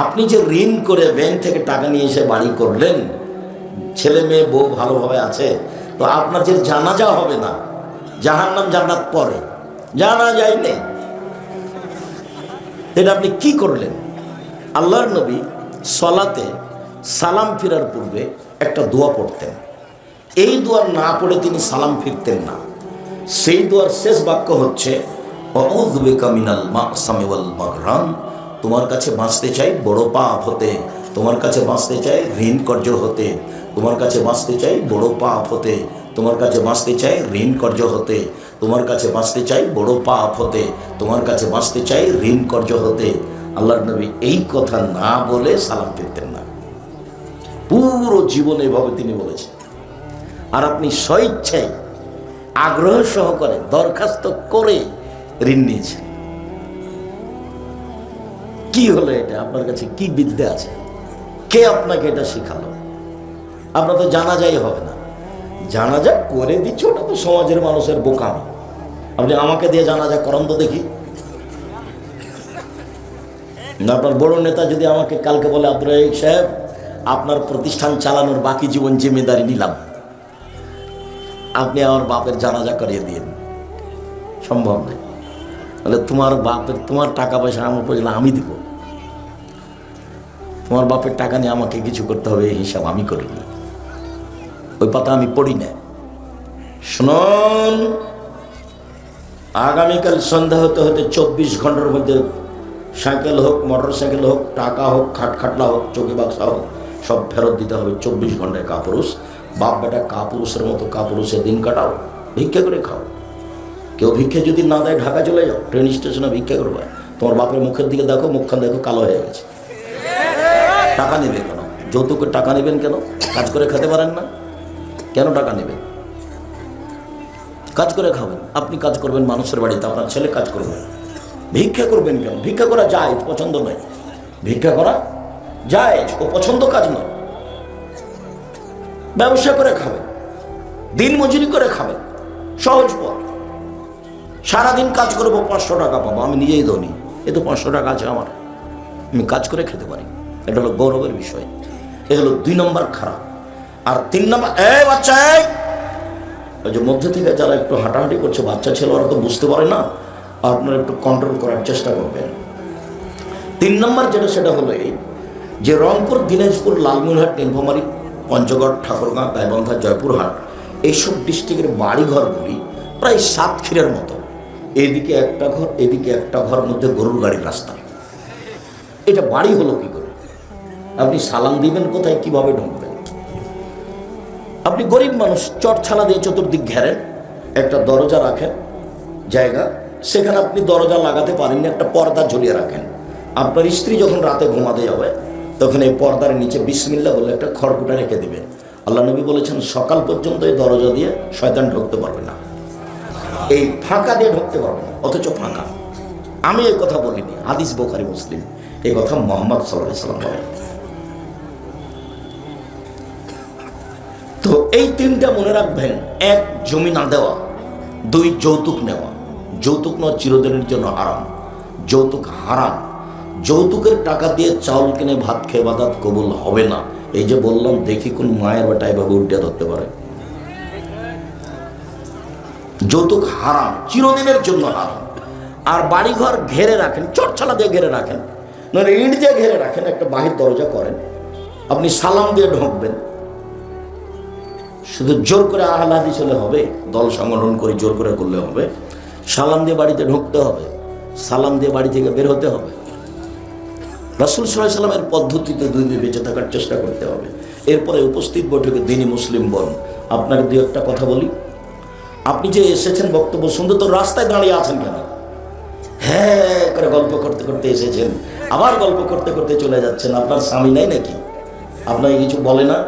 আপনি যে ঋণ করে ব্যাংক থেকে টাকা নিয়ে এসে বাড়ি করলেন, ছেলে মেয়ে বউ ভালোভাবে আছে, তো আপনার যে জানাজা হবে না, জাহান্নাম জান্নাত পরে, জানাজাই নেই, এটা আপনি কি করলেন? আল্লাহর নবী সলাতে সালাম ফিরার পূর্বে একটা দোয়া পড়তেন। এই দোয়া না পড়ে তিনি সালাম ফিরতেন না। সেই দোয়ার শেষ বাক্য হচ্ছে আউযু বিকা মিনাল মা'সামি ওয়াল মাগরাম, তোমার কাছে বাঁচতে চাই বড় পাপ হতে, তোমার কাছে বাঁচতে চাই ঋণ কর্য হতে, তোমার কাছে বাঁচতে চাই বড় পাপ হতে, তোমার কাছে বাঁচতে চাই ঋণ কর্য হতে, তোমার কাছে বাঁচতে চাই বড় পাপ হতে, তোমার কাছে বাঁচতে চাই ঋণ কর্য হতে। আল্লাহর নবী এই কথা না বলে সালাম ফিরতেন না। পুরো জীবনে এভাবে তিনি বলেছেন। আর আপনি স্বইচ্ছায় আগ্রহ সহকারে দরখাস্ত করে ঋণ নিয়েছেন। কি হলো এটা? আপনার কাছে কি বিদ্যা আছে? কে আপনাকে এটা শিখালো? আপনার তো জানাজাই হবে না। জানাজা করে দিচ্ছে, ওটা তো সমাজের মানুষের বোকামি। আপনি আমাকে দিয়ে জানাজা করান তো দেখি। আপনার বড় নেতা যদি আমাকে কালকে বলে, আব্দুর রাজ্জাক সাহেব, আপনার প্রতিষ্ঠান চালানোর বাকি জীবন জিম্মেদারি নিলাম, আপনি আমার বাপের জানাজা করিয়ে দিন, সম্ভব নয়। তাহলে তোমার বাপের, তোমার টাকা পয়সা আমার পয়সা আমি দিব, তোমার বাপের টাকা নিয়ে আমাকে কিছু করতে হবে, এই হিসাব আমি করিনি, ওই পাতা আমি পড়ি না। শুনুন, আগামীকাল সন্ধ্যা হতে হতে 24 ঘন্টার মধ্যে সাইকেল হোক, মোটর সাইকেল হোক, টাকা হোক, খাটখাটলা হোক, চৌকি বাক্সা হোক, সব ফেরত দিতে হবে। 24 ঘন্টায় কাপুরুষ, বাপ বেটা কাপুরুষের মতো কাপুরুষের দিন কাটাও, ভিক্ষা করে খাও। কেউ ভিক্ষা যদি না দেয় ঢাকা চলে যাও, ট্রেন স্টেশনে ভিক্ষা করবে। তোমার বাপের মুখের দিকে দেখো, মুখখান দেখো কালো হয়ে গেছে। টাকা নেবে কেন? যৌতুকের টাকা নেবেন কেন? কাজ করে খেতে পারেন না, কেন টাকা নেবেন? কাজ করে খাবেন। আপনি কাজ করবেন মানুষের বাড়িতে, আপনার ছেলে কাজ করবে। ভিক্ষা করবেন কেন? ভিক্ষা করা যায়, পছন্দ নয়। ভিক্ষা করা যায়, ও পছন্দ কাজ নয়। ব্যবসা করে খাবেন, দিন মজুরি করে খাবেন, সহজ পথ। সারাদিন কাজ করবো, 500 টাকা পাবো, আমি নিজেই ধনী, এ তো 500 টাকা আছে আমার, আমি কাজ করে খেতে পারি। এটা হলো গৌরবের বিষয়। এ হলো 2 নম্বর খারাপ। আর 3 নম্বর, বাচ্চা, ওই যে মধ্যে থেকে যারা একটু হাঁটাহাঁটি করছে, বাচ্চা ছেলে, ওরা তো বুঝতে পারে না, আপনারা একটু কন্ট্রোল করার চেষ্টা করবেন। 3 নম্বর যেটা, সেটা হলো এই যে রংপুর, দিনাজপুর, লালমনিরহাট, নীলফামারী, পঞ্চগড়, ঠাকুরগাঁ, গাইবান্ধা, জয়পুরহাট, এইসব ডিস্ট্রিক্টের বাড়িঘরগুলি প্রায় 7 ক্ষীরের মতো। এদিকে একটা ঘর, এদিকে একটা ঘর, মধ্যে গরুর গাড়ির রাস্তা। এটা বাড়ি হলো কি করে? আপনি সালাম দিবেন কোথায়, কিভাবে ঢুকবেন? আপনি গরিব মানুষ, চটছালা দিয়ে চতুর্দিক ঘেরেন, একটা দরজা রাখেন জায়গা, সেখানে আপনি দরজা লাগাতে পারেননি, একটা পর্দা ঝুলিয়ে রাখেন। আপনার স্ত্রী যখন রাতে ঘুমাতে যাবে, তখন এই পর্দার নিচে বিসমিল্লাহ বলে একটা খড়কুটা রেখে দিবে। আল্লাহ নবী বলেছেন, সকাল পর্যন্ত এই দরজা দিয়ে শয়তান ঢুকতে পারবে না, এই ফাঁকা দিয়ে ঢুকতে পারবে না। অথচ ফাঁকা। আমি এই কথা বলিনি, হাদিস বুখারী মুসলিম, এই কথা মুহাম্মদ সাল্লাল্লাহু আলাইহি ওয়াসাল্লাম বলেন। তো এই 3টা মনে রাখবেন। 1, জমি না দেওয়া। 2, যৌতুক নেওয়া। যৌতুক নেওয়া চিরদিনের জন্য হারাম। যৌতুক হারাম। যৌতুকের টাকা দিয়ে চাউল কিনে ভাত খেয়ে ইবাদত কবুল হবে না। এই যে বললাম, দেখি কোন মায়ের বেটা এভাবে উল্টে ধরতে পারে। যৌতুক হারাম, চিরদিনের জন্য হারাম। আর বাড়িঘর ঘেরে রাখেন, চটছালা দিয়ে ঘেরে রাখেন, নইলে ইট দিয়ে ঘেরে রাখেন, একটা বাহির দরজা করেন, আপনি সালাম দিয়ে ঢুকবেন। শুধু জোর করে আহলে হাদিস হলে হবে, দল সংগঠন করে জোর করে করলে হবে? সালাম দিয়ে বাড়িতে ঢুকতে হবে, সালাম দিয়ে বাড়ি থেকে বের হতে হবে। রাসূল সাল্লাল্লাহু আলাইহি ওয়াসাল্লামের পদ্ধতিতে 2 দিন বেঁচে থাকার চেষ্টা করতে হবে। এরপরে উপস্থিত বৈঠকে দিনী মুসলিম বোন, আপনার 2-1টা কথা বলি। আপনি যে এসেছেন বক্তব্য শুনতে, তো রাস্তায় দাঁড়িয়ে আছেন কেন? হ্যাঁ করে গল্প করতে করতে এসেছেন, আবার গল্প করতে করতে চলে যাচ্ছেন। আপনার স্বামী নাই নাকি? আপনাকে কিছু বলে না?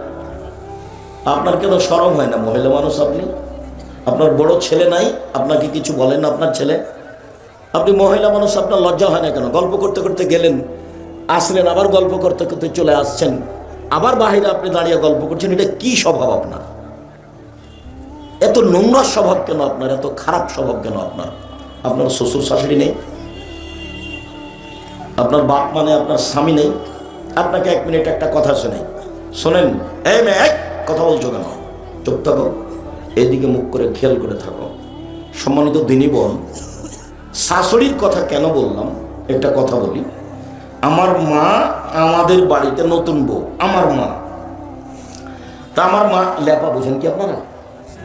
আপনার কেন শরম হয় না? মহিলা মানুষ আপনি। আপনার বড় ছেলে নাই, আপনাকে কিছু বলেন না আপনার ছেলে? আপনি মহিলা মানুষ, আপনার লজ্জা হয় না কেন? গল্প করতে করতে গেলেন, আসলেন, আবার গল্প করতে করতে চলে আসছেন, আবার বাহিরে আপনি দাঁড়িয়ে গল্প করছেন। এটা কি স্বভাব আপনার? এত নোংরা স্বভাব কেন আপনার? এত খারাপ স্বভাব কেন আপনার? আপনার শ্বশুর শাশুড়ি নেই? আপনার বাপ মানে আপনার স্বামী নেই? আপনাকে 1 মিনিট একটা কথা শোনাই, শোনেন। এই মেয়ে, এই কথা বলছো কেন? চুপ থাকো, এদিকে মুখ করে খেয়াল করে থাকো। সম্মানিত দিনী বোন, শাশুড়ির কথা কেন বললাম একটা কথা বলি। আমার মা আমাদের বাড়িতে নতুন বউ, আমার মা। তা আমার মা লেপা, বুঝেন কি আপনারা?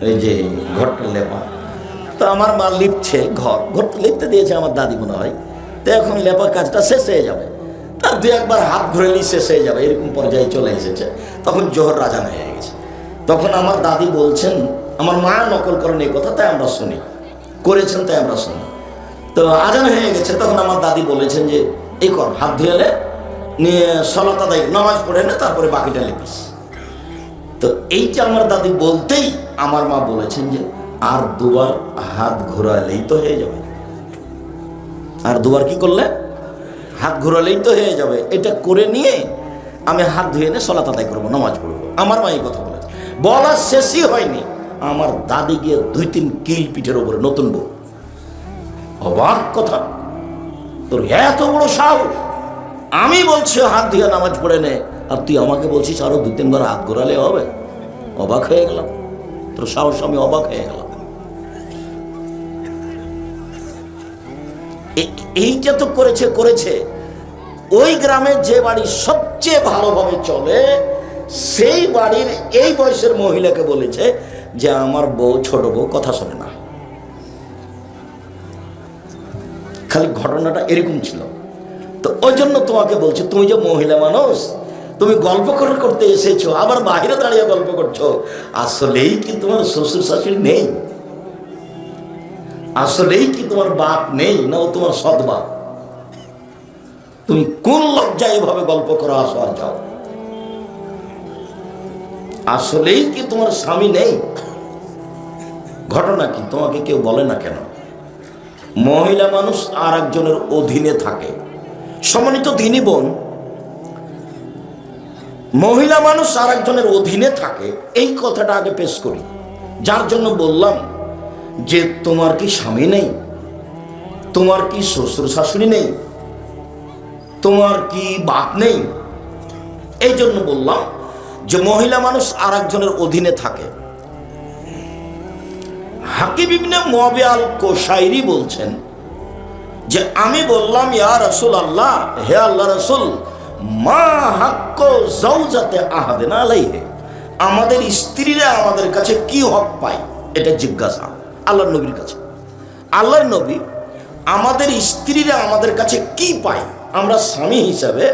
এই যে ঘরটা লেপা, তো আমার মা লিপছে, ঘরটা লিপতে দিয়েছে আমার দাদি মনে হয়। তো এখন লেপার কাজটা শেষ হয়ে যাবে, তার 2-1 বার হাত ঘুরেলি শেষ হয়ে যাবে, এরকম পর্যায়ে চলে এসেছে। তখন জোহর রাজান হয়ে গেছে। তখন আমার দাদি বলছেন, আমার মা নকল করেন এই কথা, তাই আমরা শুনি, করেছেন তাই আমরা শুনি। তো আজান হয়ে গেছে, তখন আমার দাদি বলেছেন যে এই কর, হাত ধুয়ে নিয়ে সলাত আদায়, নামাজ পড়ে নে, তারপরে বাকিটা লিপিস। তো এইটা আমার দাদি বলতেই আমার মা বলেছেন যে আর 2বার হাত ঘোরালেই তো হয়ে যাবে। আর 2বার কি করলে? হাত ঘোরালেই তো হয়ে যাবে। এটা করে নিয়ে আমি হাত ধুয়ে নিয়ে সলাত আদায় করবো, নামাজ পড়বো। আমার মা এই কথা বলেছে, বলা শেষই হয়নি, আমার দাদি গিয়ে 2-3 কিল পিঠের উপরে, নতুন বউ। অবাক কথা, তোর এত বড় সাহস! আমি বলছি হাত ধুয়ে নামাজ পড়ে নে, আর তুই আমাকে বলছিস আরো 2-3 বার হাত ঘোরালে হবে? অবাক হয়ে গেলাম, তোর সাহস, আমি অবাক হয়ে গেলাম। এইটা তো করেছে। ওই গ্রামে যে বাড়ি সবচেয়ে ভালোভাবে চলে, সেই বাড়ির এই বয়সের মহিলাকে বলেছে যে আমার বউ, ছোট বউ কথা শোনে না। খালি ঘটনাটা এরকম ছিল। তো ওই জন্য তোমাকে বলছি, তুমি যে মহিলা মানুষ, তুমি গল্প করতে এসেছো, আবার বাইরে দাঁড়িয়ে গল্প করছো। আসলেই কি তোমার শ্বশুর শাশুড়ি নেই? আসলেই কি তোমার বাপ নেই, না ও তোমার সৎ বাপ? তুমি কোন লজ্জায় এভাবে গল্প করো, আসো আর যাও। আসলেই কি তোমার স্বামী নেই? ঘটনা কি তোমাকে কেউ বলে না কেন? মহিলা মানুষ আর একজনের অধীনে থাকে। সম্মানিত দিনী বোন, মহিলা মানুষ আর একজনের অধীনে থাকে, এই কথাটা আগে পেশ করি। যার জন্য বললাম যে তোমার কি স্বামী নেই? তোমার কি শ্বশুর শাশুড়ি নেই? তোমার কি বাপ নেই? এই জন্য বললাম যে মহিলা মানুষ আর একজনের অধীনে থাকে। হাকিম ইবনে মুআবিয়া আল কোশাইরি বলছেন যে আমি বললাম, ইয়া রাসূলুল্লাহ, হে আল্লাহ রাসূল, মা হাক্কু যাওজাতে আহাদিনা আলাইহি, আমাদের স্ত্রীরা আমাদের কাছে কি হক পায়, এটা জিজ্ঞাসা আল্লাহর নবীর কাছে। আল্লাহর নবী, আমাদের স্ত্রীরা আমাদের কাছে কি পায়, আমরা স্বামী হিসাবে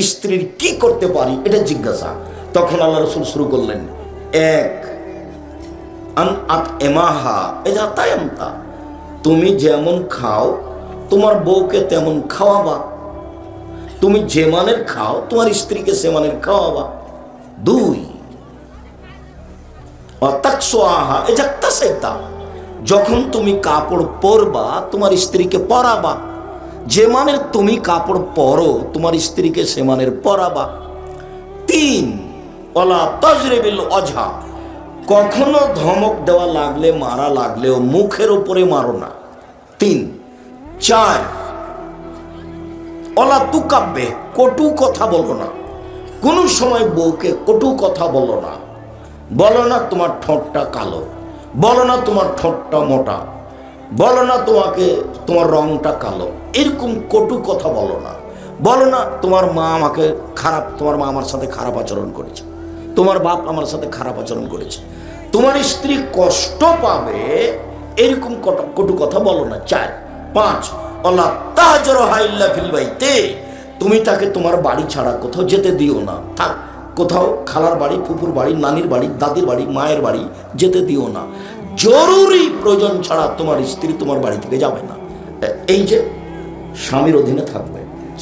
স্ত্রীর কি করতে পারি, এটা জিজ্ঞাসা। তখন আল্লাহ রাসূল শুরু করলেন, 1 আন আতএমাহা ইযা তায়ামতা, তুমি যেমন খাও তোমার বউকে তেমন খাওয়াবা, তুমি যে মানের খাও তোমার স্ত্রীকে সে মানের খাওয়াবা। 2 অতাকসোয়াহা ইযা তাসাইতা, যখন তুমি কাপড় পরবা তোমার স্ত্রীকে পরাবা, যে মানের তুমি কাপড় পরো তোমার স্ত্রীকে সে মানের পরাবা। 3 ওয়ালা তাজরিবিল ওজহা, কখনো ধমক দেওয়া লাগলে, মারা লাগলেও মুখের উপরে মারো না। 3 4 ওয়ালা তুকাব্বে, কটু কথা বলো না, কোনো সময় বউকে কটু কথা বলো না। বলো না তোমার ঠোঁটটা কালো, বলো না তোমার ঠোঁটটা মোটা, বলো না তোমার রংটা কালো, এরকম কটু কথা বলো না। বলো না তোমার মা আমাকে খারাপ, তোমার মা আমার সাথে খারাপ আচরণ করেছে, তোমার বাপ আমার সাথে খারাপ আচরণ করেছে, তোমার স্ত্রী কষ্ট পাবে, এরকম কটু কথা বলো না। 4 5 আল্লাহ তাহজুরহা ইল্লা ফিল বাইতে, তুমি তাকে তোমার বাড়ি ছাড়া কোথাও যেতে দিও না। থাক, কোথাও খালার বাড়ি, ফুপুর বাড়ি, নানির বাড়ি, দাদির বাড়ি, মায়ের বাড়ি যেতে দিও না। জরুরি প্রয়োজন ছাড়া তোমার স্ত্রী তোমার বাড়ি থেকে যাবে না। এই যে স্বামীর অধীনে থাকবে,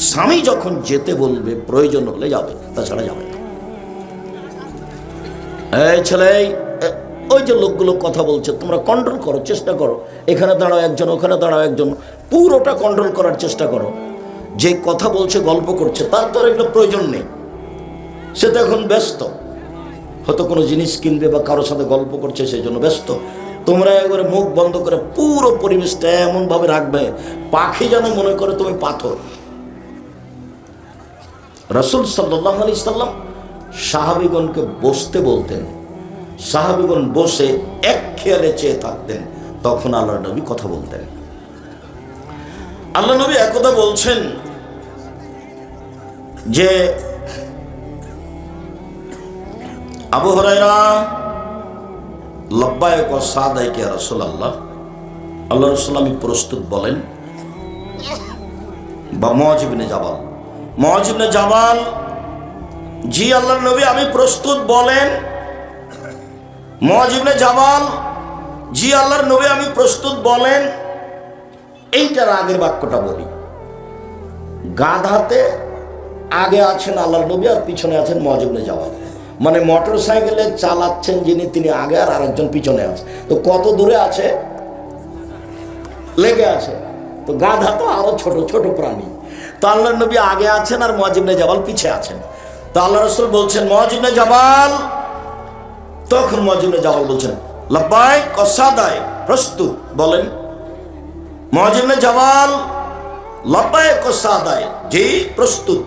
স্বামী যখন যেতে বলবে প্রয়োজন হলে যাবে, তাছাড়া যাবে না। এই ছেলে, ওই যে লোকগুলো কথা বলছে, তোমরা কন্ট্রোল করো, চেষ্টা করো। এখানে দাঁড়াও একজন, ওখানে দাঁড়াও একজন, পুরোটা কন্ট্রোল করার চেষ্টা করো। যে কথা বলছে, গল্প করছে, তার তো এগুলো প্রয়োজন নেই, সে তো এখন ব্যস্ত, হয়তো কোনো জিনিস কিনবে বা কারোর সাথে গল্প করছে, সেই জন্য ব্যস্ত। তোমরা একবারে মুখ বন্ধ করে পুরো পরিবেশটা এমনভাবে রাখবে, পাখি যেন মনে করে তুমি পাথর। রাসূল সাল্লাল্লাহু আলাইহি সাল্লাম সাহাবীগণকে বসতে বলতেন, সাহাবীগণ বসে এক খেয়ালে চেয়ে থাকতেন, তখন আল্লাহর নবী কথা বলতেন। আল্লাহ নবী একদা বলছেন যে, আবু হুরায়রা লব্বাইক ওয়া সাদাইক ইয়া রাসূলুল্লাহ, আল্লাহ রাসূল আমি প্রস্তুত বলেন। বা মুআয ইবনে জাবাল, মুআয ইবনে জাবাল, জি আল্লাহর নবী আমি প্রস্তুত বলেন। মুআয ইবনে জাবাল, জি আল্লাহর নবী আমি প্রস্তুত বলেন। এইটার আগের বাক্যটা বলি, গাধাতে আগে আছেন আল্লাহর নবী আর পিছনে আছেন মুআয ইবনে জাবাল, মানে মোটর সাইকেলে চালাচ্ছেন যিনি তিনি আগে আর আরেকজন পিছনে আছে। তো কত দূরে আছে? লেগে আছে। তো গাধা তো আরো ছোট ছোট প্রাণী। তো আল্লাহর নবী আগে আছেন আর মুআয ইবনে জাবাল পিছে আছেন। তো আল্লাহ রাসূল বলছেন মুআয ইবনে জাবাল, তখন মুআয ইবনে জাবাল বলছেন লব্বাইক ওয়া সাদাইক, প্রস্তুত বলেন। মুআয ইবনে জাবাল লব্বাইক ওয়া সাদাইক, জি প্রস্তুত,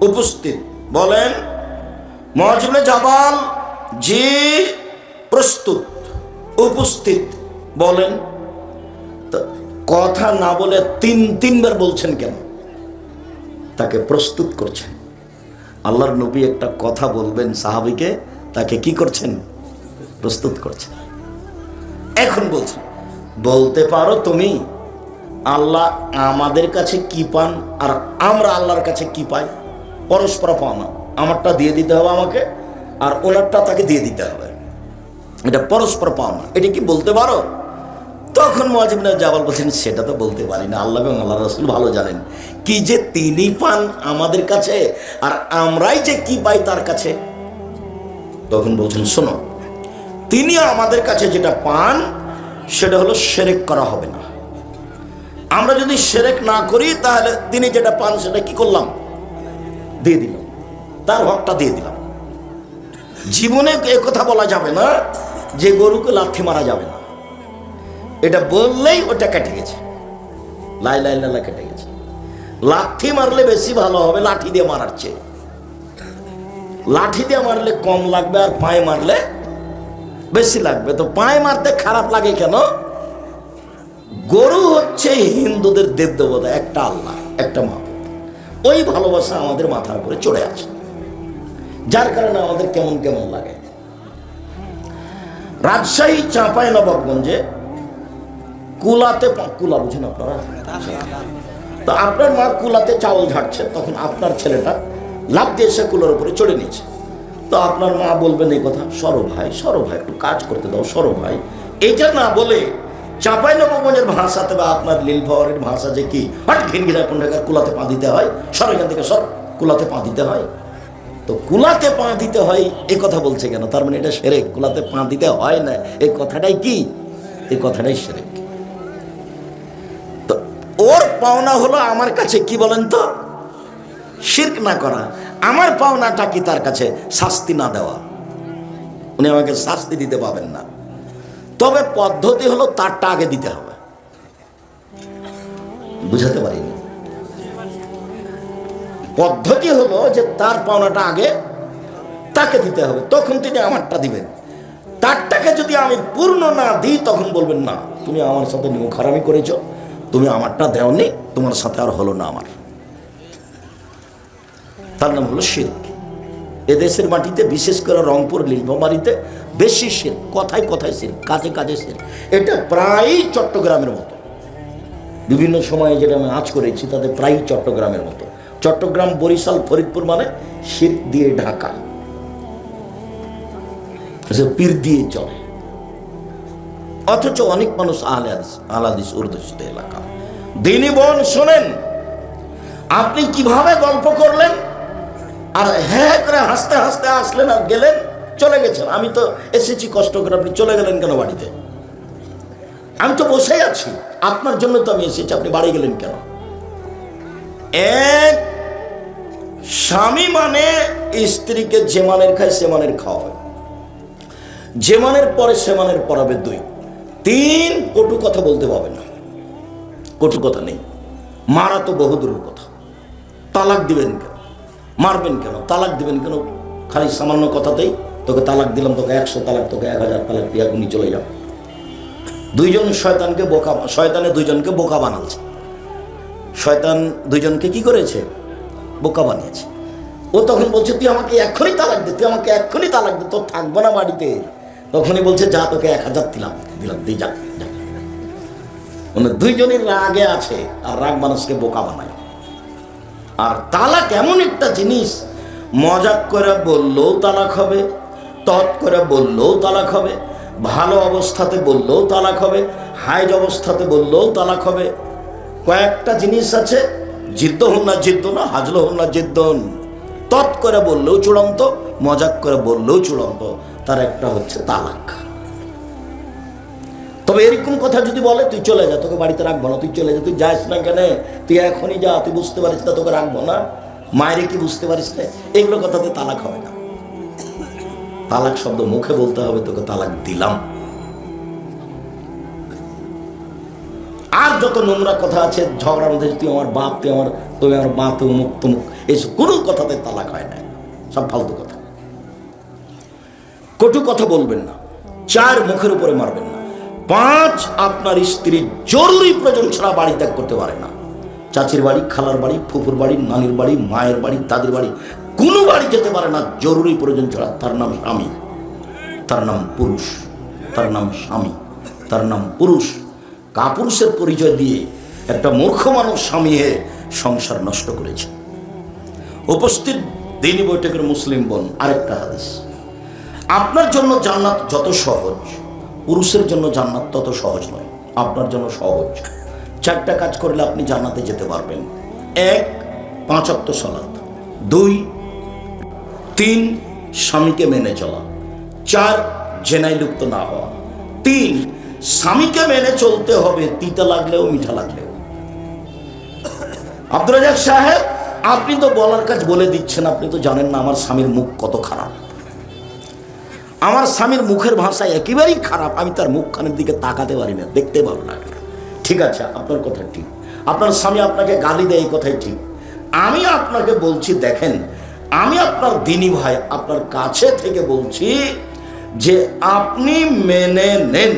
উপস্থিত বলেন। মুআয ইবনে জাবাল, জি প্রস্তুত, উপস্থিত বলেন। তো কথা না বলে তিনবার বলছেন কেন? তাকে প্রস্তুত করছেন। আল্লাহর নবী একটা কথা বলবেন সাহাবীকে, তাকে কি করছেন? প্রস্তুত করছেন। এখন বলছেন, বলতে পারো তুমি আল্লাহ আমাদের কাছে কি পান আর আমরা আল্লাহর কাছে কি পাই? পরস্পর পাওনা, আমারটা দিয়ে দিতে হবে আমাকে আর ওনারটা তাকে দিয়ে দিতে হবে, এটা পরস্পর পাওনা, এটা কি বলতে পারো? তখন মুআয ইবনে জাবাল বলছেন, সেটা তো বলতে পারি না, আল্লাহ এবং আল্লাহ রাসূল ভালো জানেন কি যে তিনি পান আমাদের কাছে আর আমরাই যে কি পাই তার কাছে। তখন বলছেন, শোনো, তিনি আমাদের কাছে যেটা পান সেটা হলো শিরক করা হবে না। আমরা যদি শিরক না করি তাহলে তিনি যেটা পান সেটা কি করলাম? দিয়ে দিলাম, তার হকটা দিয়ে দিলাম। জীবনে এ কথা বলা যাবে না যে গরুকে লাথি মারা যাবে না, এটা বললেই ওটা কেটে গেছে, লা ইলাহা ইল্লাল্লাহ কেটে গেছে। লাথি মারলে বেশি ভালো হবে লাঠি দিয়ে মারার চেয়ে। লাঠি দিয়ে মারলে কম লাগবে আর পায়ে মারলে বেশি লাগবে। তো পায়ে মারতে খারাপ লাগে কেন? গরু হচ্ছে হিন্দুদের দেবদেবতা, একটা আল্লাহ, একটা মা। ওই ভালোবাসা আমাদের মাথার উপরে চড়ে আছে, যার কারণে আমাদের কেমন কেমন লাগে। রাজশাহী চাঁপাইনবাবগঞ্জে কুলাতে, কুলা বুঝেন আপনারা? তো আপনার মা কুলাতে চাউল ঝাড়ছে, তখন আপনার ছেলেটা লাফ দিয়ে এসে কুলার উপরে চড়ে নিয়েছে। তো আপনার মা বলবেন এই কথা, সরো ভাই একটু কাজ করতে দাও, সরো ভাই। এইটা না বলে চাঁপাইনবাবগঞ্জের ভাষাতে বা আপনার লীলফাওয়ারের ভাষা যে কি হট ঘিনঘিনা কোন জায়গায় কুলাতে পা দিতে হয়, সর এখান থেকে সর, কুলাতে পা দিতে হয়। তো কুলাতে পা দিতে হয় এই কথা বলছে কেন? তার মানে এটা শিরক। কুলাতে পা দিতে হয় না, এই কথাটাই কি? এই কথাটাই শিরক। তো ওর পাওনা হলো আমার কাছে কি বলেন তো? শিরক না করা। আমার পাওনাটা কি? তার কাছে শাস্তি না দেওয়া। উনি আমাকে শাস্তি দিতে পাবেন না, তবে পদ্ধতি হলো তারটা আগে দিতে হবে। বুঝাতে পারিনি? পদ্ধতি হলো যে তার পাওনাটা আগে তাকে দিতে হবে, তখন তিনি আমারটা দিবেন। তারটাকে যদি আমি পূর্ণ না দিই তখন বলবেন, না তুমি আমার সাথে নিমখারামি করেছ, তুমি আমারটা দেওনি, তোমার সাথে আর হলো না আমার। তার নাম হলো শিরক। এদেশের মাটিতে বিশেষ করে রংপুর নীলফামারীতে বেশি শিরক, কথায় কথায় শিরক, কাজে কাজে শিরক। এটা প্রায় চট্টগ্রামের মতো। বিভিন্ন সময়ে যেটা আমি আজ করেছি তাতে প্রায় চট্টগ্রামের মতো। চট্টগ্রাম, বরিশাল, ফরিদপুর মানে শিরক দিয়ে ঢাকা, পীর দিয়ে চলে। অথচ অনেক মানুষ আহলে হাদিস অধ্যুষিত এলাকা। দিনী বোন শোনেন, আপনি কিভাবে গল্প করলেন আর হ্যাঁ করে হাসতে হাসতে আসলেন আর গেলেন, চলে গেছেন। আমি তো এসেছি কষ্ট করে, আপনি চলে গেলেন কেন বাড়িতে? আমি তো বসেই আছি, আপনার জন্য তো আমি এসেছি, আপনি বাড়ি গেলেন কেন? এক স্বামী মানে স্ত্রীকে যে মানের খায় সে মানের খাওয়াবে, যে মানের পরে সে মানের পড়াবে। 2, 3 কটু কথা বলতে পাবে না, কটু কথা নেই। মারা তো বহুদূরের কথা। তালাক দিবেন কেন? মারবেন কেন, তালাক দিবেন কেন? খালি সামান্য কথাতেই তোকে তালাক দিলাম, তোকে 100 তালাক, তোকে 1000 তালাক দিয়ে এখনই চলে যাও। দুইজন শয়তানে দুইজনকে বোকা বানাচ্ছে। শয়তান দুইজনকে কি করেছে? বোকা বানিয়েছে। ও তখন বলছে তুই আমাকে এক্ষুনি তালাক দে, তুই আমাকে এক্ষুনি তালাক দে, তোর থাকবো না বাড়িতে। তখনই বলছে যা, তোকে 1000 দিলাম, তুই যা। মানে দুইজনের রাগে আছে, আর রাগ মানুষকে বোকা বানায়। আর তালাক এমন একটা জিনিস, মজাক করে বললেও তালাক হবে, তৎ করে বললেও তালাক হবে, ভালো অবস্থাতে বললেও তালাক হবে, হাইজ অবস্থাতে বললেও তালাক হবে। কয়েকটা জিনিস আছে, জিদ্দ হন না জিদ্দ না, হাজল হন না জিদ্দন। তৎ করে বললেও চূড়ান্ত, মজাক করে বললেও চূড়ান্ত, তার একটা হচ্ছে তালাক। তবে এরকম কথা যদি বলে তুই চলে যা, তোকে বাড়িতে রাখবো না, তুই চলে যা, তুই যাস না কেন, তুই এখনই যা, তুই বুঝতে পারিস না তোকে রাখবো না, মায়ের কি বুঝতে পারিস না, এগুলো কথাতে তালাক হবে না। তালাক শব্দ মুখে বলতে হবে, তোকে তালাক দিলাম। আর যত নোংরা কথা আছে ঝগড়ার মধ্যে, তুই আমার বাপ, তুমি আমার মা, তুই মুখ তুমুক, এইসব কোনো কথাতে তালাক হয় না, সব ফালতু কথা। কটু কথা বলবেন না। 4, মুখের উপরে মারবেন না। 5, আপনার স্ত্রী জরুরি প্রয়োজন ছাড়া বাড়ি ত্যাগ করতে পারে না। চাচির বাড়ি, খালার বাড়ি, ফুফুর বাড়ি, নানির বাড়ি, মায়ের বাড়ি, দাদির বাড়ি, কোনো বাড়ি যেতে পারে না জরুরি প্রয়োজন ছাড়া। তার নাম স্বামী, তার নাম পুরুষ, তার নাম স্বামী, তার নাম পুরুষ। কাপুরুষের পরিচয় দিয়ে একটা মূর্খ মানুষ স্বামী হয়ে সংসার নষ্ট করেছে। উপস্থিত দিনী বৈঠকের মুসলিম বোন, আরেকটা হাদিস, আপনার জন্য জান্নাত যত সহজ, পুরুষের জন্য জান্নাত তত সহজ নয়। আপনার জন্য সহজ, 4টা কাজ করলে আপনি জান্নাতে যেতে পারবেন। 1, 5 ওয়াক্ত সালাত। 2, 3, স্বামীকে মেনে চলা। 4, জেনায় লিপ্ত না হওয়া। 3, স্বামীকে মেনে চলতে হবে, তিতা লাগলেও মিঠা লাগলেও। আব্দুর রাজ্জাক সাহেব, আপনি তো বলার কাজ বলে দিচ্ছেন, আপনি তো জানেন না আমার স্বামীর মুখ কত খারাপ। আমার স্বামীর মুখের ভাষা একেবারেই খারাপ, আমি তার মুখখানের দিকে তাকাতে পারি না, দেখতে ভালো লাগে না। ঠিক আছে, আপনার কথা ঠিক, আপনার স্বামী আপনাকে গালি দেয়, এই কথাই ঠিক। আমি আপনাকে বলছি, দেখেন, আমি আপনার দিনী ভাই, আপনার কাছে থেকে বলছি যে আপনি মেনে নেন,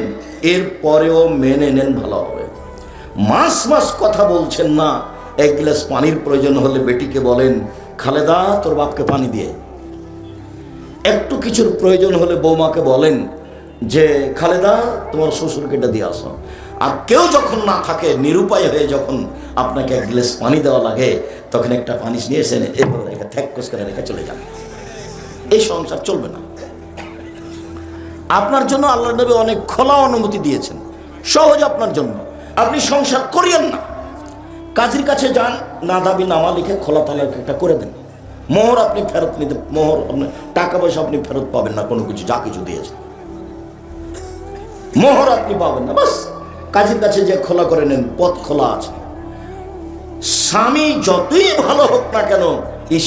এর পরেও মেনে নেন, ভালো হবে। মাস কথা বলছেন না। 1 গ্লাস পানির প্রয়োজন হলে বেটিকে বলেন, খালেদা তোর বাপকে পানি দিয়ে। একটু কিছুর প্রয়োজন হলে বৌমাকে বলেন যে খালেদা তোমার শ্বশুরকে এটা দিয়ে আসো। আর কেউ যখন না থাকে, নিরুপায় হয়ে যখন আপনাকে 1 গ্লাস পানি দেওয়া লাগে, তখন একটা পানি নিয়ে এসে এভাবে রেখে থ্যাকস করে রেখে চলে যান। এই সংসার চলবে না। আপনার জন্য আল্লাহ নবী অনেক খোলা অনুমতি দিয়েছেন, সহজ আপনার জন্য। আপনি সংসার করিয়েন না, কাজীর কাছে যান, না দাবি নামা লিখে খোলা তালাক একটা করে দেন। মোহর আপনি ফেরত নিতে, মোহর টাকা পয়সা আপনি ফেরত পাবেন না, কোনো কিছু যা কিছু দিয়েছে মোহর আপনি পাবেন না। বাস কাজীর কাছে যে খোলা করে নেন, পথ খোলা আছে। স্বামী যতই ভালো হোক না কেন,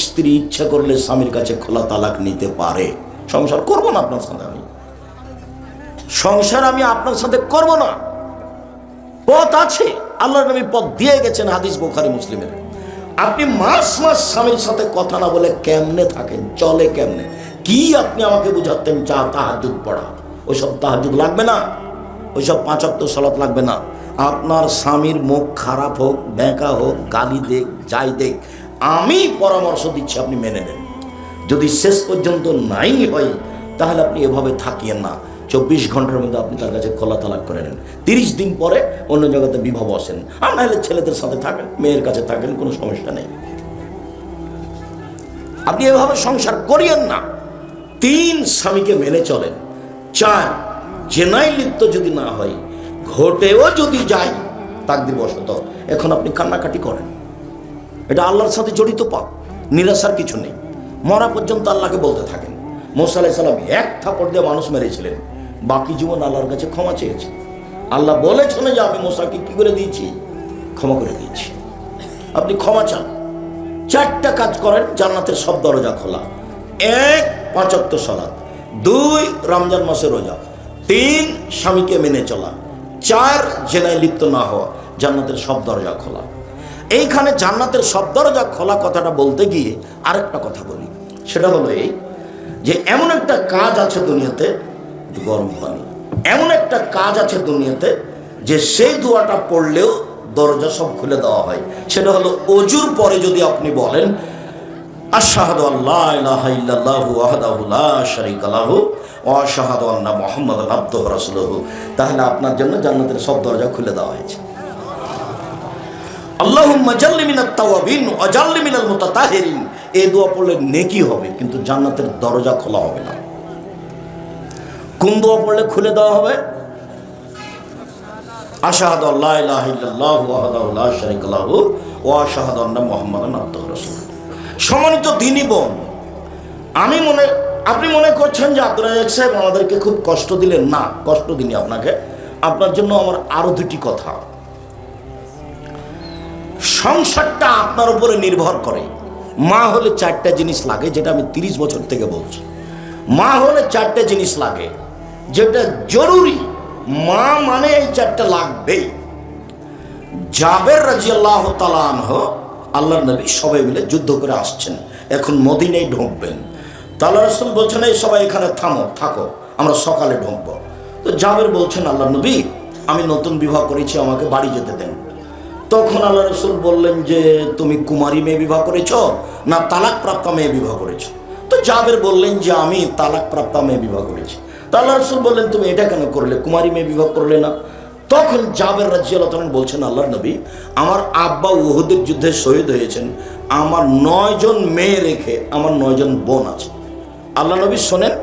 স্ত্রী ইচ্ছা করলে স্বামীর কাছে খোলা তালাক নিতে পারে। সংসার করবো না আপনার সাথে, সংসার আমি আপনার সাথে করব না। পথ আছে, আল্লাহর নবী পথ দিয়ে গেছেন, হাদিস বুখারী মুসলিমের। আপনি মাস স্বামীর সাথে কথা না বলে কেমনে থাকেন, চলে কেমনে, কি আপনি আমাকে বুঝাতেন? তাহাজ্জুদ পড়া, ওইসব তাহাজ্জুদ লাগবে না, ওইসব 5 ওয়াক্ত সালাত লাগবে না। আপনার স্বামীর মুখ খারাপ হোক, বেঁকা হোক, গালি দেখ, যাই দেখ, আমি পরামর্শ দিচ্ছি আপনি মেনে নেন। যদি শেষ পর্যন্ত নাই হয়, তাহলে আপনি এভাবে থাকিয়েন না। 24 ঘন্টার মধ্যে আপনি তার কাছে খোলা তালাক করে নেন। 30 দিন পরে অন্য জায়গাতে বিবাহ বসেন, আর নাহলে ছেলেদের সাথে থাকেন, মেয়ের কাছে থাকেন, কোনো সমস্যা নেই। আপনি এভাবে সংসার করিয়েন না। 3, স্বামীকে মেনে চলেন। 4, জেনায় লিপ্ত যদি না হয়, ঘটেও যদি যায় তাকদীরবশত, এখন আপনি কান্নাকাটি করেন, এটা আল্লাহর সাথে জড়িত পাপ, নিরাশার কিছু নেই। মরা পর্যন্ত আল্লাহকে বলতে থাকেন। মুসা আলাইহিস সালাম 1 থাপড় দিয়ে মানুষ মেরেছিলেন, বাকি জীবন আল্লাহর কাছে ক্ষমা চেয়েছে। আল্লাহ বলেছেন যে আমি মুসাকে কি করে দিয়েছি, ক্ষমা করে দিয়েছি, আপনি ক্ষমা চান। 4টা কাজ করেন, জান্নাতের সব দরজা খোলা। 1, 5 ওয়াক্ত সালাত। 2, রমজান মাসে রোজা। 3, স্বামীকে মেনে চলা। 4, জেনায় লিপ্ত না হওয়া, জান্নাতের সব দরজা খোলা। এইখানে জান্নাতের সব দরজা খোলা কথাটা বলতে গিয়ে আরেকটা কথা বলি, সেটা হলো এই যে এমন একটা কাজ আছে দুনিয়াতে, গরম পানি, এমন একটা কাজ আছে দুনিয়াতে যে সেই দোয়াটা পড়লেও দরজা সব খুলে দেওয়া হয়। সেটা হলো ওজুর পরে যদি আপনি বলেন আশহাদু আল্লা ইলাহা ইল্লাল্লাহু ওয়াহদাহু লা শারীকা লাহু ওয়া আশহাদু আন্না মুহাম্মাদান আবদুহু ওয়া রাসূলুহু, তাহলে আপনার জন্য জান্নাতের সব দরজা খুলে দেওয়া হয়েছে। আল্লাহুম্মা জাল্লি মিনাত তাওয়াবিন ওয়া জাল্লি মিনাল মুতাতাহিরিন, এই দোয়া পড়লে নেকি হবে, কিন্তু জান্নাতের দরজা খোলা হবে না। কোন দোয়া পড়লে খুলে দেওয়া হবে? আশহাদু আল্লা ইলাহা ইল্লাল্লাহু ওয়াহদাহু লা শারীকা লাহু ওয়া আশহাদু আন্না মুহাম্মাদান আবদুহু ওয়া রাসূলুহু। সম্মানিত দ্বীনি বোন, আপনি মনে করছেন যে আব্দুর রাজ্জাক সাহেব আমাদেরকে খুব কষ্ট দিলেন। না, কষ্ট দিনি আপনাকে। আপনার জন্য আমার আরো দুটি কথা। সংসারটা আপনার উপরে নির্ভর করে। মা হলে 4টা জিনিস লাগে, যেটা আমি 30 বছর থেকে বলছি। মা হলে 4টা জিনিস লাগে, যেটা জরুরি। মা মানে এই 4টা লাগবেই। জাবের রাদিয়াল্লাহু তাআলা আনহু, আল্লাহর নবী সবাই মিলে যুদ্ধ করে আসছেন, এখন মদিনায় ঢুকবেন। তাহলে রাসূল বলছেন এই সবাই এখানে থাকো, আমরা সকালে ঢুকবো। তো জাবের বলছেন আল্লাহর নবী, আমি নতুন বিবাহ করেছি, আমাকে বাড়ি যেতে দেন। তখন আল্লাহ রাসূল বললেন যে তুমি কুমারী মেয়ে বিবাহ করেছ না তালাক প্রাপ্তা মেয়ে বিবাহ করেছ? তো জাবের বললেন যে আমি তালাক প্রাপ্তা মেয়ে বিবাহ করেছি। তো আল্লাহ রাসূল বললেন তুমি এটা কেন করলে, কুমারী মেয়ে বিবাহ করলে না? তখন জাবের রাদিয়াল্লাহু তাআলা বলছেন আল্লাহর নবী, আমার আব্বা উহুদের যুদ্ধে শহীদ হয়েছেন, আমার 9 জন মেয়ে রেখে আমার 9 জন বোন আছে। আল্লাহ নবী শোনেন,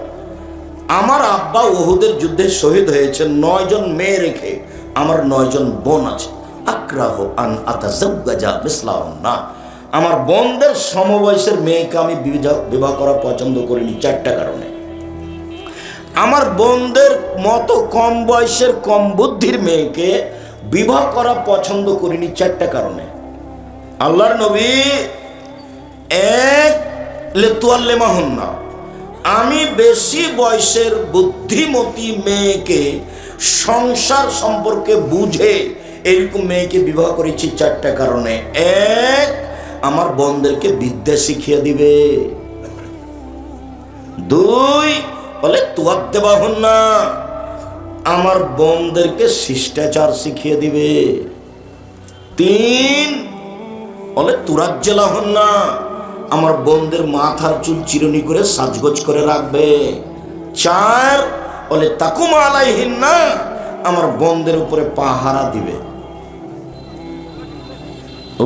আমার আব্বা উহুদের যুদ্ধে শহীদ হয়েছেন, 9 জন মেয়ে রেখে আমার 9 জন বোন আছে। আক্রাহু আন আতাযাওয়াজা মিসলাহুন্না, আমার বোনদের সমবয়সের মেয়েকে আমি বিবাহ করা পছন্দ করিনি 4টা কারণে। আমার বোনদের মতো কম বয়সের কম বুদ্ধির মেয়েকে বিবাহ করা পছন্দ করিনি 4টা কারণে। আল্লাহর নবী এক লিতুয়াল্লিমাহুন্না, আমি বেশি বয়সের বুদ্ধিমতী মেয়েকে সংসার সম্পর্কে বুঝে এরকম মেয়েকে বিবাহ করেছি 4টা কারণে। এক, আমার বোনদেরকে বিদ্যা শিখিয়ে দিবে। 2, বলে তুয়াদ্দেবাহুন্না, আমার বোনদেরকে শিষ্টাচার শিখিয়ে দিবে। 3, বলে তুরাজ্জালাহুন্না, আমার বোনদের মাথার চুল চিরুনি করে সাজগোজ করে রাখবে। 4, বলে তাকুম আলাইহিন্না, আমার বোনদের উপরে পাহারা দিবে।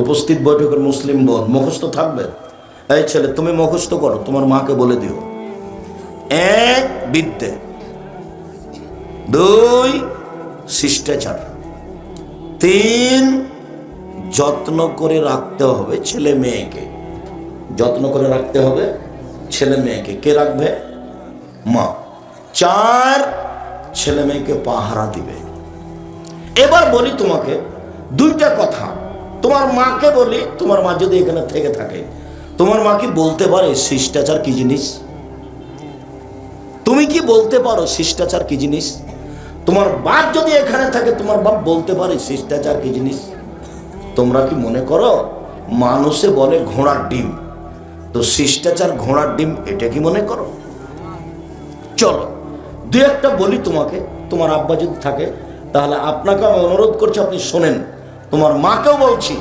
উপস্থিত বৈঠকের মুসলিম বোন মুখস্থ থাকবে। এই ছেলে তুমি মুখস্থ করো, তোমার মাকে বলে দিও। 1, বিদ্যে। 2, শিষ্টাচার। 3, যত্ন করে রাখতে হবে ছেলে মেয়েকে। যত্ন করে রাখতে হবে ছেলে মেয়েকে। কে রাখবে? মা। 4, ছেলে মেয়েকে পাহারা দিবে। এবার বলি তোমাকে 2টা কথা। তোমার মাকে বলি, তোমার মা যদি এখানে থেকে থাকে, তোমার মা কি বলতে পারে শিষ্টাচার কি জিনিস? তুমি কি বলতে পারো শিষ্টাচার কি জিনিস? তোমার বাপ যদি এখানে থাকে, তোমার বাপ বলতে পারে শিষ্টাচার কি জিনিস? তোমরা কি মনে করো মানুষে বলে ঘোড়ার ডিম, তো শিষ্টাচার ঘোড়ার ডিম, এটা কি মনে করো? চলো 2-1টা বলি তোমাকে। তোমার আব্বা যদি থাকে, তাহলে আপনাকে আমি অনুরোধ করছি আপনি শোনেন। তোমার মাকেও বলছি,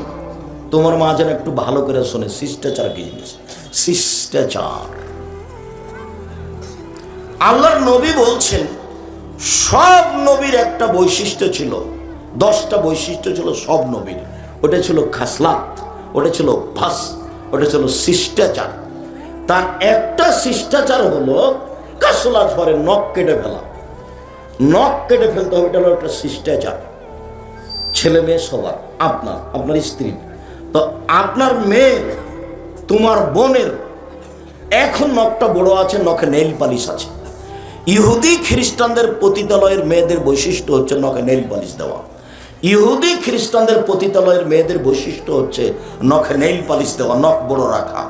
তোমার মা যেন একটু ভালো করে শোনে শিষ্টাচার কি জিনিস। শিষ্টাচার, আল্লাহর নবী বলছেন সব নবীর একটা বৈশিষ্ট্য ছিল, 10টা বৈশিষ্ট্য ছিল সব নবীর। ওটা ছিল খাসলাত, ওটা ছিল অভ্যাস, ওটা ছিল শিষ্টাচার। তার একটা শিষ্টাচার হলো কাসলাত পরে নখ কেটে ফেলা। নখ কেটে ফেলতে হবে, এটা হলো একটা শিষ্টাচার। ছেলে মেয়ে সবার, আপনার স্ত্রী, তো আপনার মেয়ের, তোমার বোনের এখন নখটা বড় আছে, নখে নেইল পালিশ আছে। ইহুদি খ্রিস্টানদের পতিতালয়ের মেয়েদের বৈশিষ্ট্য হচ্ছে নখে নেইল পালিশ দেওয়া। ইহুদি খ্রিস্টানদের পতিতালয়ের মেয়েদের বৈশিষ্ট্য হচ্ছে নখে নেইল পালিশ দেওয়া, নখ বড় রাখা।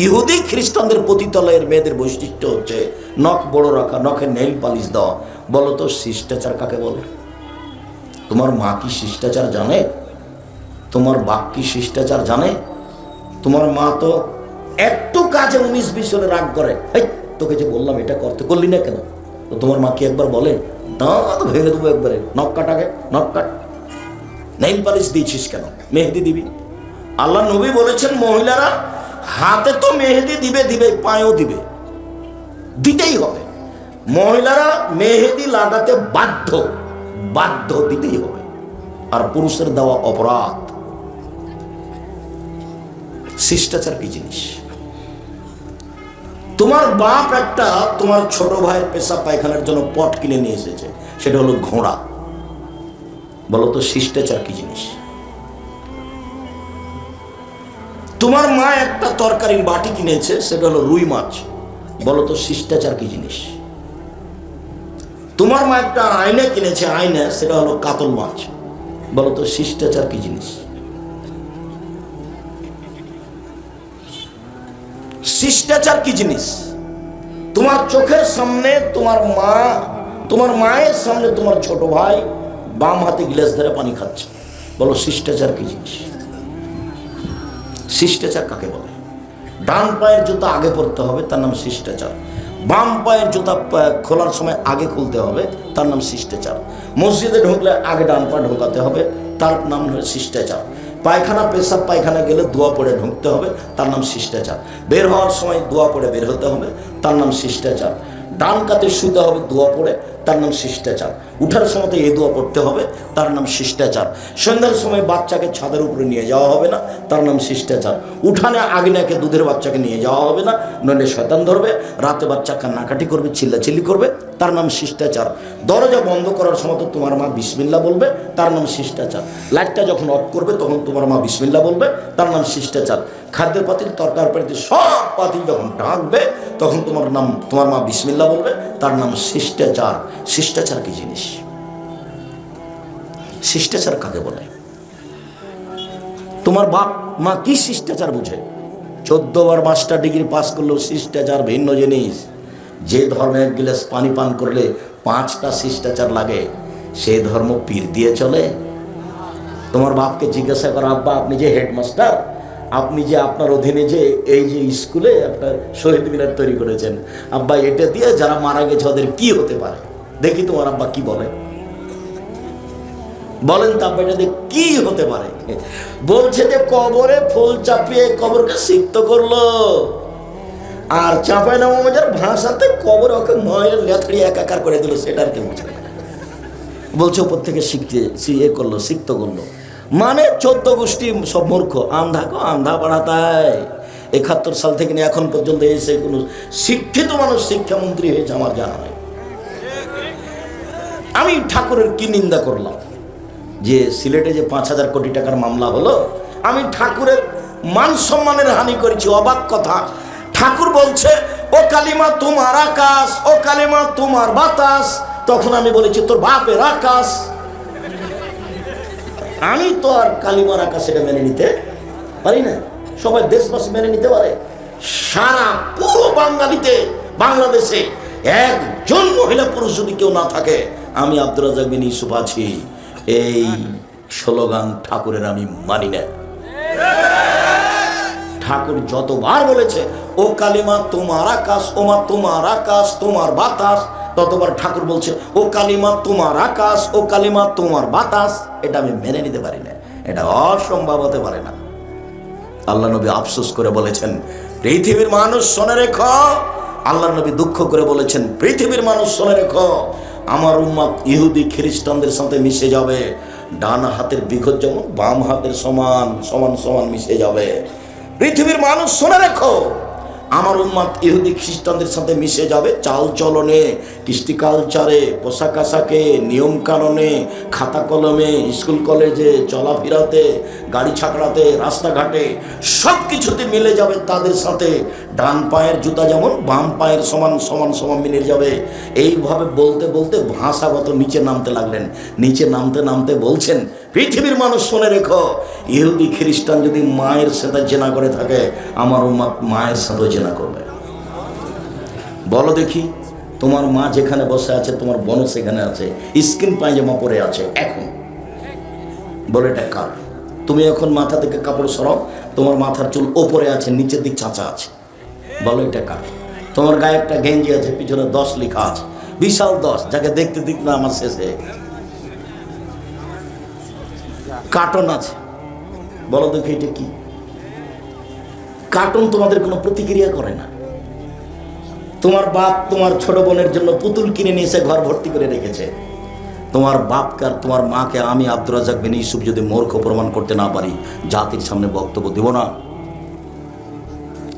ইহুদি খ্রিস্টানদের পতিতালয়ের মেয়েদের বৈশিষ্ট্য হচ্ছে নখ বড় রাখা, নখে নেইল পালিশ দেওয়া। বলো তো শিষ্টাচার কাকে বলে? তোমার মা কি শিষ্টাচার জানে? তোমার বাপ কি শিষ্টাচার জানে? তোমার মা তো একটু কাজে 19-20 হলে রাগ করে, এই তোকে যে বললাম এটা করতে, করলি না কেন? তো তোমার মা কি একবার বলে দাঁত ভেঙে দেবো একবারে, নখ কাট, আগে নখ কাট, নেইল পালিশ দিয়েছিস কেন, মেহেদি দিবি? আল্লাহ নবী বলেছেন মহিলারা হাতে তো মেহেদি দিবে, দিবে পায়েও দিবে, দিতেই হবে। মহিলারা মেহেদি লাগাতে বাধ্য, বাধ্য, দিতেই হবে। আর পুরুষের দেওয়া অপরাধ। শিষ্টাচার কি জিনিস? তোমার বাপ একটা তোমার ছোট ভাইয়ের পেশাব পায়খানার জন্য পট কিনে নিয়ে এসেছে, সেটা হলো ঘোড়া। বলো তো শিষ্টাচার কি জিনিস? তোমার মা একটা তরকারির বাটি কিনেছে, সেটা হলো রুই মাছ। বলো তো শিষ্টাচার কি জিনিস? তোমার মা একটা আয়না কিনেছে, আয়না, সেটা হলো কাতল মাছ। বলো তো শিষ্টাচার কি জিনিস? শিষ্টাচার কি জিনিস? তোমার চোখের সামনে তোমার মা, তোমার মায়ের সামনে তোমার ছোট ভাই বাম হাতে গ্লাস ধরে পানি খাচ্ছে। বলো শিষ্টাচার কি জিনিস? শিষ্টাচার কাকে বলে? ডান পায়ের জুতা আগে পরতে হবে, তার নাম শিষ্টাচার। বাম পায়ের জুতা খোলার সময় আগে খুলতে হবে, তার নাম শিষ্টাচার। মসজিদে ঢুকলে আগে ডান পা ঢোকাতে হবে, তার নাম হলো শিষ্টাচার। পায়খানা, পেশাব পায়খানা গেলে দোয়া পড়ে ঢুকতে হবে, তার নাম শিষ্টাচার। বের হওয়ার সময় দোয়া পড়ে বের হতে হবে, তার নাম শিষ্টাচার। ডান কাতে শুতে হবে দোয়া পড়ে, তার নাম শিষ্টাচার। উঠার সময় এই দোয়া পড়তে হবে, তার নাম শিষ্টাচার। সন্ধ্যার সময় বাচ্চাকে ছাদের উপরে নিয়ে যাওয়া হবে না, তার নাম শিষ্টাচার। উঠানে আগিনাকে দুধের বাচ্চাকে নিয়ে যাওয়া হবে না, নইলে শয়তান ধরবে। রাতে বাচ্চা কান্নাকাটি করবে, চিল্লাচিল্লি করবে, তার নাম শিষ্টাচার। দরজা বন্ধ করার সময় তো তোমার মা বিসমিল্লাহ বলবে, তার নাম শিষ্টাচার। লাইটটা যখন অফ করবে তখন তোমার মা বিসমিল্লাহ বলবে, তার নাম শিষ্টাচার। খাদ্যের পাতিল, তরকার পাতিল, সব পাতিল যখন ঢাকবে তখন তোমার মা বিসমিল্লাহ বলবে, তার নাম শিষ্টাচার। শিষ্টাচার কি জিনিস? শিষ্টাচার কাকে বলে? তোমার বাপ মা কি শিষ্টাচার বুঝে? 14 বার মাস্টার ডিগ্রি পাস করলেও শিষ্টাচার ভিন্ন জিনিস। যে ধর্মে এক গিলাস পানি পান করলে 5টা শিষ্টাচার লাগে, সেই ধর্ম পীর দিয়ে চলে? তোমার বাপকে জিজ্ঞাসা করো, আব্বা আপনি যে হেডমাস্টার, আপনি যে আপনার অধীনে যে এই যে স্কুলে আপনার শহীদ মিনার তৈরি করেছেন, আব্বা এটা দিয়ে যারা মারা গেছে ওদের কি হতে পারে? দেখি তোমার আব্বা কি বলে, বলেন তো আব্বা এটা দিয়ে কি হতে পারে? বলছে যে কবরে ফুল চাপিয়ে কবরকে সিক্ত করলো, আর চাপায় না মজার ভাষাতে কবর ওকে ময়ের লেথড়ি একাকার করে দিল, সেটার কি বুঝে? বলছে উপর থেকে করলো, সিক্ত করলো। মানে 14 গোষ্ঠী সব মূর্খ, আন্ধা পড়াতায়। 71 সাল থেকে নিয়ে এখন পর্যন্ত এসে কোনো শিক্ষিত মানুষ শিক্ষামন্ত্রী হয়েছে আমার জানা নাই। আমি ঠাকুরের কি নিন্দা করলাম যে সিলেটে যে 5000 কোটি টাকার মামলা হলো, আমি ঠাকুরের মান সম্মানের হানি করেছি। অবাক কথা, ঠাকুর বলছে ও কালিমা তোমার আকাশ, ও কালিমা তোমার বাতাস। তখন আমি বলেছি তোর বাপের আকাশ। আমি তো আর কালিমার আকাশ এটা মেনে নিতে পারি না। সবাই দেশবাসী মেনে নিতে পারে? সারা পুরো বাংলাদেশে একজন মহিলা পুরুষ যদি কেউ না থাকে, আমি আব্দুর রাজ্জাক বিন ইউসুফ আছি। এই স্লোগান ঠাকুরের আমি মানি না। ঠাকুর যতবার বলেছে ও কালিমা তোমার আকাশ, ওমা তোমার আকাশ তোমার বাতাস, ততবার ঠাকুর বলছে ও কালিমা তোমার আকাশ, ও কালিমা তোমার বাতাস। এটা আমি মেনে নিতে পারি না, এটা অসম্ভব হতে পারে না। আল্লাহ নবী আফসোস করে বলেছেন পৃথিবীর মানুষ শুনে রেখো। আল্লাহ নবী দুঃখ করে বলেছেন পৃথিবীর মানুষ শুনে রেখো, আমার উম্মত ইহুদি খ্রিস্টানদের সাথে মিশে যাবে। ডান হাতের বিঘত যেমন বাম হাতের সমান সমান সমান মিশে যাবে। পৃথিবীর মানুষ শুনে রেখো, আমার উম্মত ইহুদি খ্রিস্টানদের সাথে মিশে যাবে। চাল চলনে, কৃষ্টি কালচারে, পোশাক আশাকে, নিয়ম কানুনে, খাতা কলমে, স্কুল কলেজে, চলাফেরাতে, গাড়ি ছাকড়াতে, রাস্তাঘাটে সব কিছুতে মিলে যাবে তাদের সাথে। ডান পায়ের জুতা যেমন বাম পায়ের সমান সমান সমান মিলে যাবে। এইভাবে বলতে বলতে ভাষাগত নিচে নামতে লাগলেন। নিচে নামতে নামতে বলছেন পৃথিবীর মানুষ শুনে রেখো, ইহুদি খ্রিস্টান যদি মায়ের সাথে জেনা করে থাকে, আমার উম্মত মায়ের সাথে জেনা করবে। বলো দেখি, তোমার মা যেখানে বসে আছে, তোমার বোন সেখানে আছে, স্কিন পায়জামা পরে আছে এখন, বলে এটা কার? তুমি এখন মাথা থেকে কাপড় সরাও, তোমার মাথার চুল ওপরে আছে, নিচের দিক চাঁচা আছে, বলো এটা কার? তোমার গায়ে একটা গেঞ্জি আছে, পিছনে 10 লেখা আছে, বিশাল 10, যাকে দেখতে দেখতে না আমার শেষ হয়ে গেছে। কার্টন আছে, বলো দেখি এটা কি? কার্টন তোমাদের কোনো প্রতিক্রিয়া করে না। তোমার বাপ তোমার ছোট বোনের জন্য পুতুল কিনে নিয়ে এসে ঘর ভর্তি করে রেখেছে। তোমার বাপকে আর তোমার মাকে আমি আব্দুর রাজ্জাক বিন ইউসুফ যদি মূর্খ প্রমাণ করতে না পারি, জাতির সামনে বক্তব্য দেব না।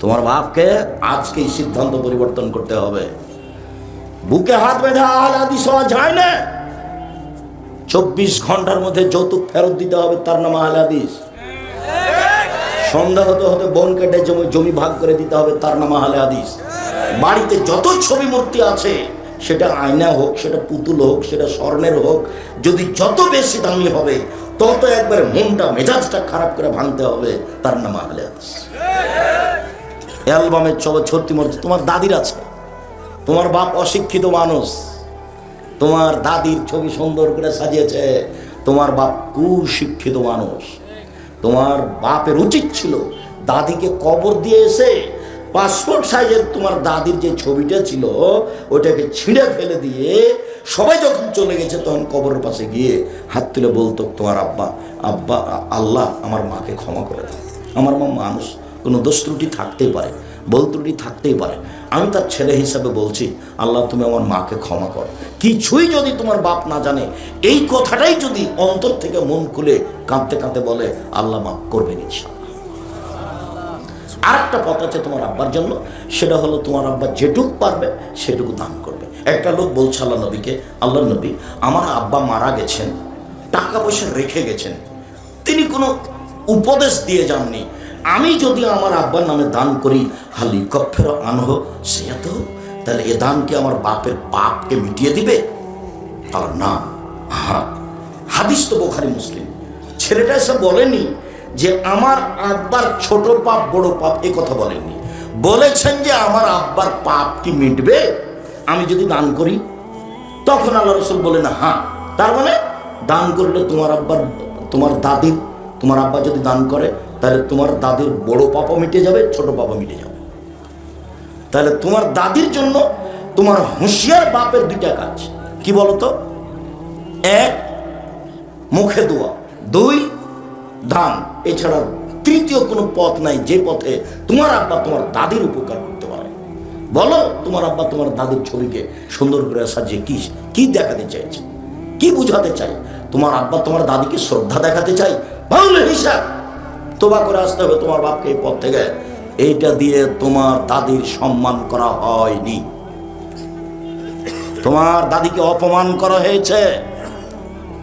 তোমার বাপকে আজকেই সিদ্ধান্ত পরিবর্তন করতে হবে। বুকে হাত বেঁধে আহলে হাদিস হওয়া যায় না। 24 ঘন্টার মধ্যে যৌতুক ফেরত দিতে হবে, তার নাম আহলে হাদিস। সন্ধ্যা হতে হতে বোন কেটে জমি ভাগ করে দিতে হবে, তার নাম আহলে হাদিস। বাড়িতে যত ছবি মূর্তি আছে, সেটা আয়না হোক, সেটা পুতুল হোক, সেটা স্বর্ণের হোক, যদি যত বেশি দামি হবে তত একবার মনটা মেজাজটা খারাপ করে ভাঙতে হবে, তার নাম আহলে হাদিস। অ্যালবামের ছত্তি মূর্তি তোমার দাদির আছে, তোমার বাপ অশিক্ষিত মানুষ, তোমার দাদির ছবি সুন্দর করে সাজিয়েছে, তোমার বাপ কুশিক্ষিত মানুষ। তোমার বাপের উচিত ছিল দাদিকে কবর দিয়ে এসে পাসপোর্ট সাইজের তোমার দাদির যে ছবিটা ছিল ওটাকে ছিঁড়ে ফেলে দিয়ে, সবাই যখন চলে গেছে তখন কবরের পাশে গিয়ে হাত তুলে বলতো, তোমার আব্বা, আব্বা আল্লাহ আমার মাকে ক্ষমা করে দাও। আমার মা মানুষ, কোনো দোষ ত্রুটি থাকতেই পারে, ভুল ত্রুটি থাকতেই পারে, আমি তার ছেলে হিসাবে বলছি, আল্লাহ তুমি আমার মাকে ক্ষমা করো। কিছুই যদি তোমার বাপ না জানে, এই কথাটাই যদি অন্তর থেকে মন খুলে কাঁদতে কাঁদতে বলে, আল্লাহ মাফ করবেন ইনশাআল্লাহ। আর একটা পথ আছে তোমার আব্বার জন্য, সেটা হলো তোমার আব্বা যেটুকু পারবে সেটুকু দান করবে। একটা লোক বলছে আল্লাহ নবীকে, আল্লাহ নবী আমার আব্বা মারা গেছেন, টাকা পয়সা রেখে গেছেন, তিনি কোনো উপদেশ দিয়ে যাননি, আমি যদি আমার আব্বার নামে দান করি, হালি কফের আনহ সেয়াত, তাহলে এ দান কি আমার বাপের পাপকে মিটিয়ে দিবে? আর না, হ্যাঁ, হাদিস তো বুখারী মুসলিম। ছেলেটা এসে বলেনি যে আমার আব্বার ছোট পাপ বড় পাপ, এ কথা বলেননি, বলেছেন যে আমার আব্বার পাপ কি মিটবে আমি যদি দান করি? তখন আল্লাহ রাসূল বলেন, হ্যাঁ, তার মানে দান করলে তোমার আব্বার, তোমার দাদির, তোমার আব্বা যদি দান করে তাহলে তোমার দাদির বড় পাপও মিটে যাবে, ছোট পাপও মিটে যাবে। তাহলে তোমার দাদির জন্য তোমার হুঁশিয়ার বাপের 2টা কাজ, কি বলতো? 1 মুখে দোয়া, 2 দান। এছাড়া তৃতীয় কোনো পথ নাই যে পথে তোমার আব্বা তোমার দাদির উপকার করতে পারে। বলো, তোমার আব্বা তোমার দাদির ছবিকে সুন্দর করে সাজিয়ে কি দেখাতে চাইছে, কি বুঝাতে চাই? তোমার আব্বা তোমার দাদিকে শ্রদ্ধা দেখাতে চাই, ভালো হিসাব তোবা করে আসতে হবে তোমার বাপকে এই পথ থেকে। এইটা দিয়ে তোমার দাদির সম্মান করা হয়নি, তোমার দাদিকে অপমান করা হয়েছে।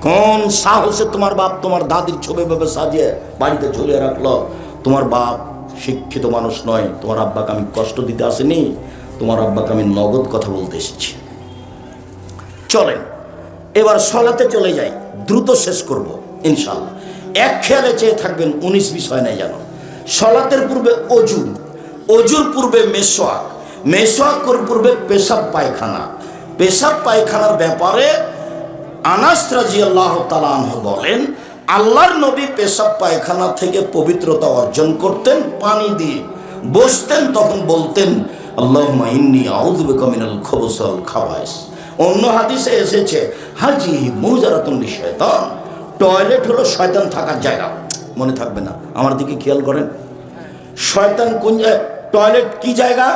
কোন সাহসে তোমার বাপ তোমার দাদির ছবি ভাবে সাজিয়ে বাড়িতে ঝুলিয়ে রাখলো? তোমার বাপ শিক্ষিত মানুষ নয়, তোমার আব্বাকে আমি কষ্ট দিতে আসিনি, তোমার আব্বাকে আমি নগদ কথা বলতে এসেছি। চলেন এবার সলাতে চলে যাই, দ্রুত শেষ করব ইনশাআল্লাহ। এক খেয়ালে চেয়ে থাকবেন, 19 বিষয় নাই জানো। সলাতের পূর্বে অজু, অজুর পূর্বে মেসওয়াক, মেসওয়াকের পূর্বে পেশাব পায়খানা। পেশাব পায়খানার ব্যাপারে আনাস রাদিয়াল্লাহু তাআলা আনহু বলেন, আল্লাহর নবী পেশাব পায়খানা থেকে পবিত্রতা অর্জন করতেন পানি দিয়ে, বসতেন তখন বলতেন, আল্লাহুম্মা ইন্নী আউযু বিকা মিনাল খুবুসি ওয়াল খাবায়েস। অন্য হাদিসে এসেছে, হাজিহি মুজারাতুন লিশাইতান, টয়লেট হলো শয়তান থাকার জায়গা। মনে থাকবে না, আমার দিকে খেয়াল করেন, শয়তান কোন জায়গা? টয়লেট কি জায়গা?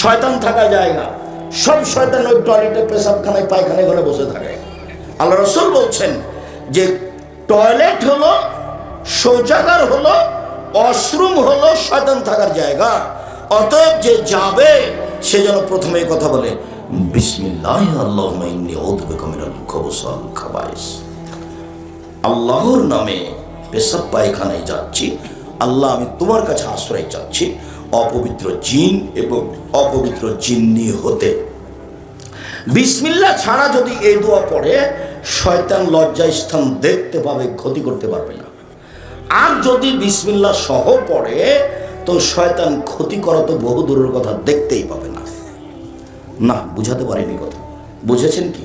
শয়তান থাকার জায়গা। সব শয়তান ওই টয়লেটে, পেশাবখানায়, পায়খানায় ঘরে বসে থাকে। আল্লাহ রাসূল বলছেন যে টয়লেট হলো, শৌচাগার হলো, ওয়াশরুম হলো শয়তান থাকার জায়গা। অতএব যে যাবে সে যেন প্রথমে কথা বলে, বিসমিল্লাহ আল্লাহুম্মা ইন্নী আউযু বিকা মিনাল খুবুসি ওয়াল খাবায়েস। আল্লাহর নামে পেশাব পায়খানায় যাচ্ছি, আল্লাহ আমি তোমার কাছে আশ্রয় চাচ্ছি অপবিত্র জিন এবং অপবিত্র জিন্নি হতে। বিসমিল্লাহ ছাড়া যদি এই দোয়া পড়ে, শয়তান লজ্জায় স্থান দেখতে পাবে, ক্ষতি করতে পারবে না। আর যদি বিসমিল্লাহ সহ পড়ে, তো শয়তান ক্ষতি করা তো বহু দূরের কথা, দেখতেই পাবে না। না, বুঝাতে পারিনি কথা, বুঝেছেন কি?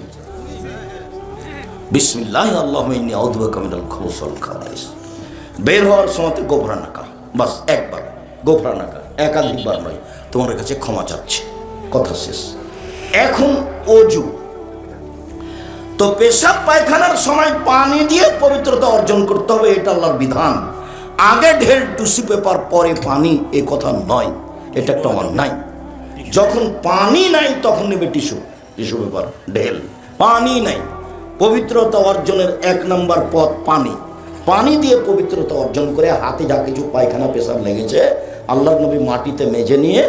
বিসমিল্লাহ আল্লাহুম্মা ইন্নী আউযু বিকা মিনাল খুবুসি ওয়াল খাবাইস। বের হওয়ার সময় গোফরানাকা, বাস একবার গোফরানাকা, একাধিকবার নয়। তোমার কাছে ক্ষমা চাচ্ছি, কথা শেষ। এখন অজু, তো পেশাব পায়খানার সময় পানি দিয়ে পবিত্রতা অর্জন করতে হবে, এটা আল্লাহর বিধান। আগে ঢেল টিস্যু পেপার পরে পানি, এ কথা নয়, এটা একটা অন্যায়। যখন পানি নাই তখন নেবে টিস্যু পেপার, ঢেল। পানি নাই, পবিত্রতা অর্জনের 1 নম্বর পথ পানি। পানি দিয়ে পবিত্রতা অর্জন করে হাতে যা কিছু পায়খানা পেশাব লেগেছে আল্লাহর নবী মাটিতে মেজে নিয়ে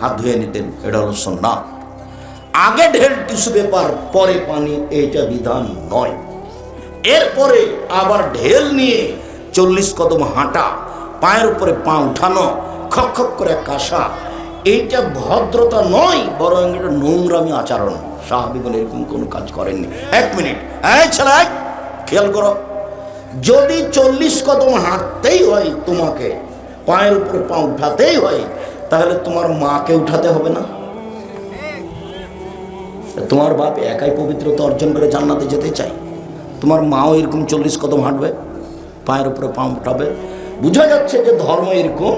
হাত ধুয়ে নিতেন, এটা হলো সুন্নাত। আগে ঢেল টিস্যু পেপার পরে পানি, এইটা বিধান নয়। এরপরে আবার ঢেল নিয়ে 40 কদম হাঁটা, পায়ের উপরে পা উঠানো, খক খক করে কাশা, এইটা ভদ্রতা নয়, বরং এটা নোংরামি আচরণ। সাহাবীগণ এরকম কোনো কাজ করেননি। 1 মিনিট, এই ছেলে খেয়াল করো, যদি 40 কদম হাঁটতেই হয় তোমাকে, পায়ের উপরে পা উঠাতেই হয়, তাহলে তোমার মাকে উঠাতে হবে না? তোমার বাপ একাই পবিত্রতা অর্জন করে জান্নাতে যেতে চায়, তোমার মাও এরকম 40 কদম হাঁটবে, পায়ের উপরে পা উঠাবে? বোঝা যাচ্ছে যে ধর্ম এরকম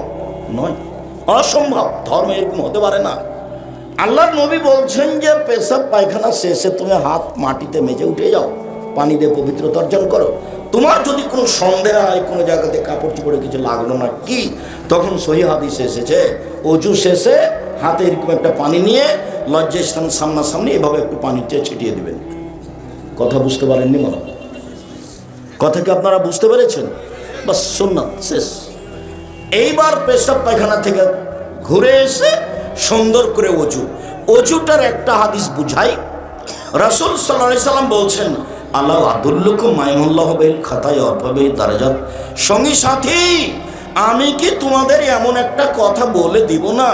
নয়, অসম্ভব, ধর্ম এরকম হতে পারে না। আল্লাহর নবী বলছেন যে পেশাব পায়খানা শেষে তুমি হাত মাটিতে মেজে উঠে যাও, পানি দিয়ে পবিত্রতা অর্জন করো। তোমার যদি কোনো সন্দেহ হয় কোনো জায়গাতে কাপড় চোপড়ে কিছু লাগলো না কি, তখন সহিহ হাদিসে এসেছে অজু শেষে হাতে এরকম একটা পানি নিয়ে লজ্জাস্থান সামনাসামনি এভাবে একটু পানিতে ছিটিয়ে দিবেন। কথা বুঝতে পারেননি মনে হয়? কথা কি আপনারা বুঝতে পেরেছেন? বাস, সুন্নাত শেষ। এইবার পেশাব পায়খানা থেকে ঘুরে এসে সুন্দর করে অজু। অজুটার একটা হাদিস বুঝাই। রাসূল সাল্লাল্লাহু আলাইহি সাল্লাম বলছেন, আল্লাহ আদুল্লুকুম মাইনুল্লাহ বিল খাতায় অর্ফাবে দারাজাত, সঙ্গী সাথী আমি কি তোমাদের এমন একটা কথা বলে দিব না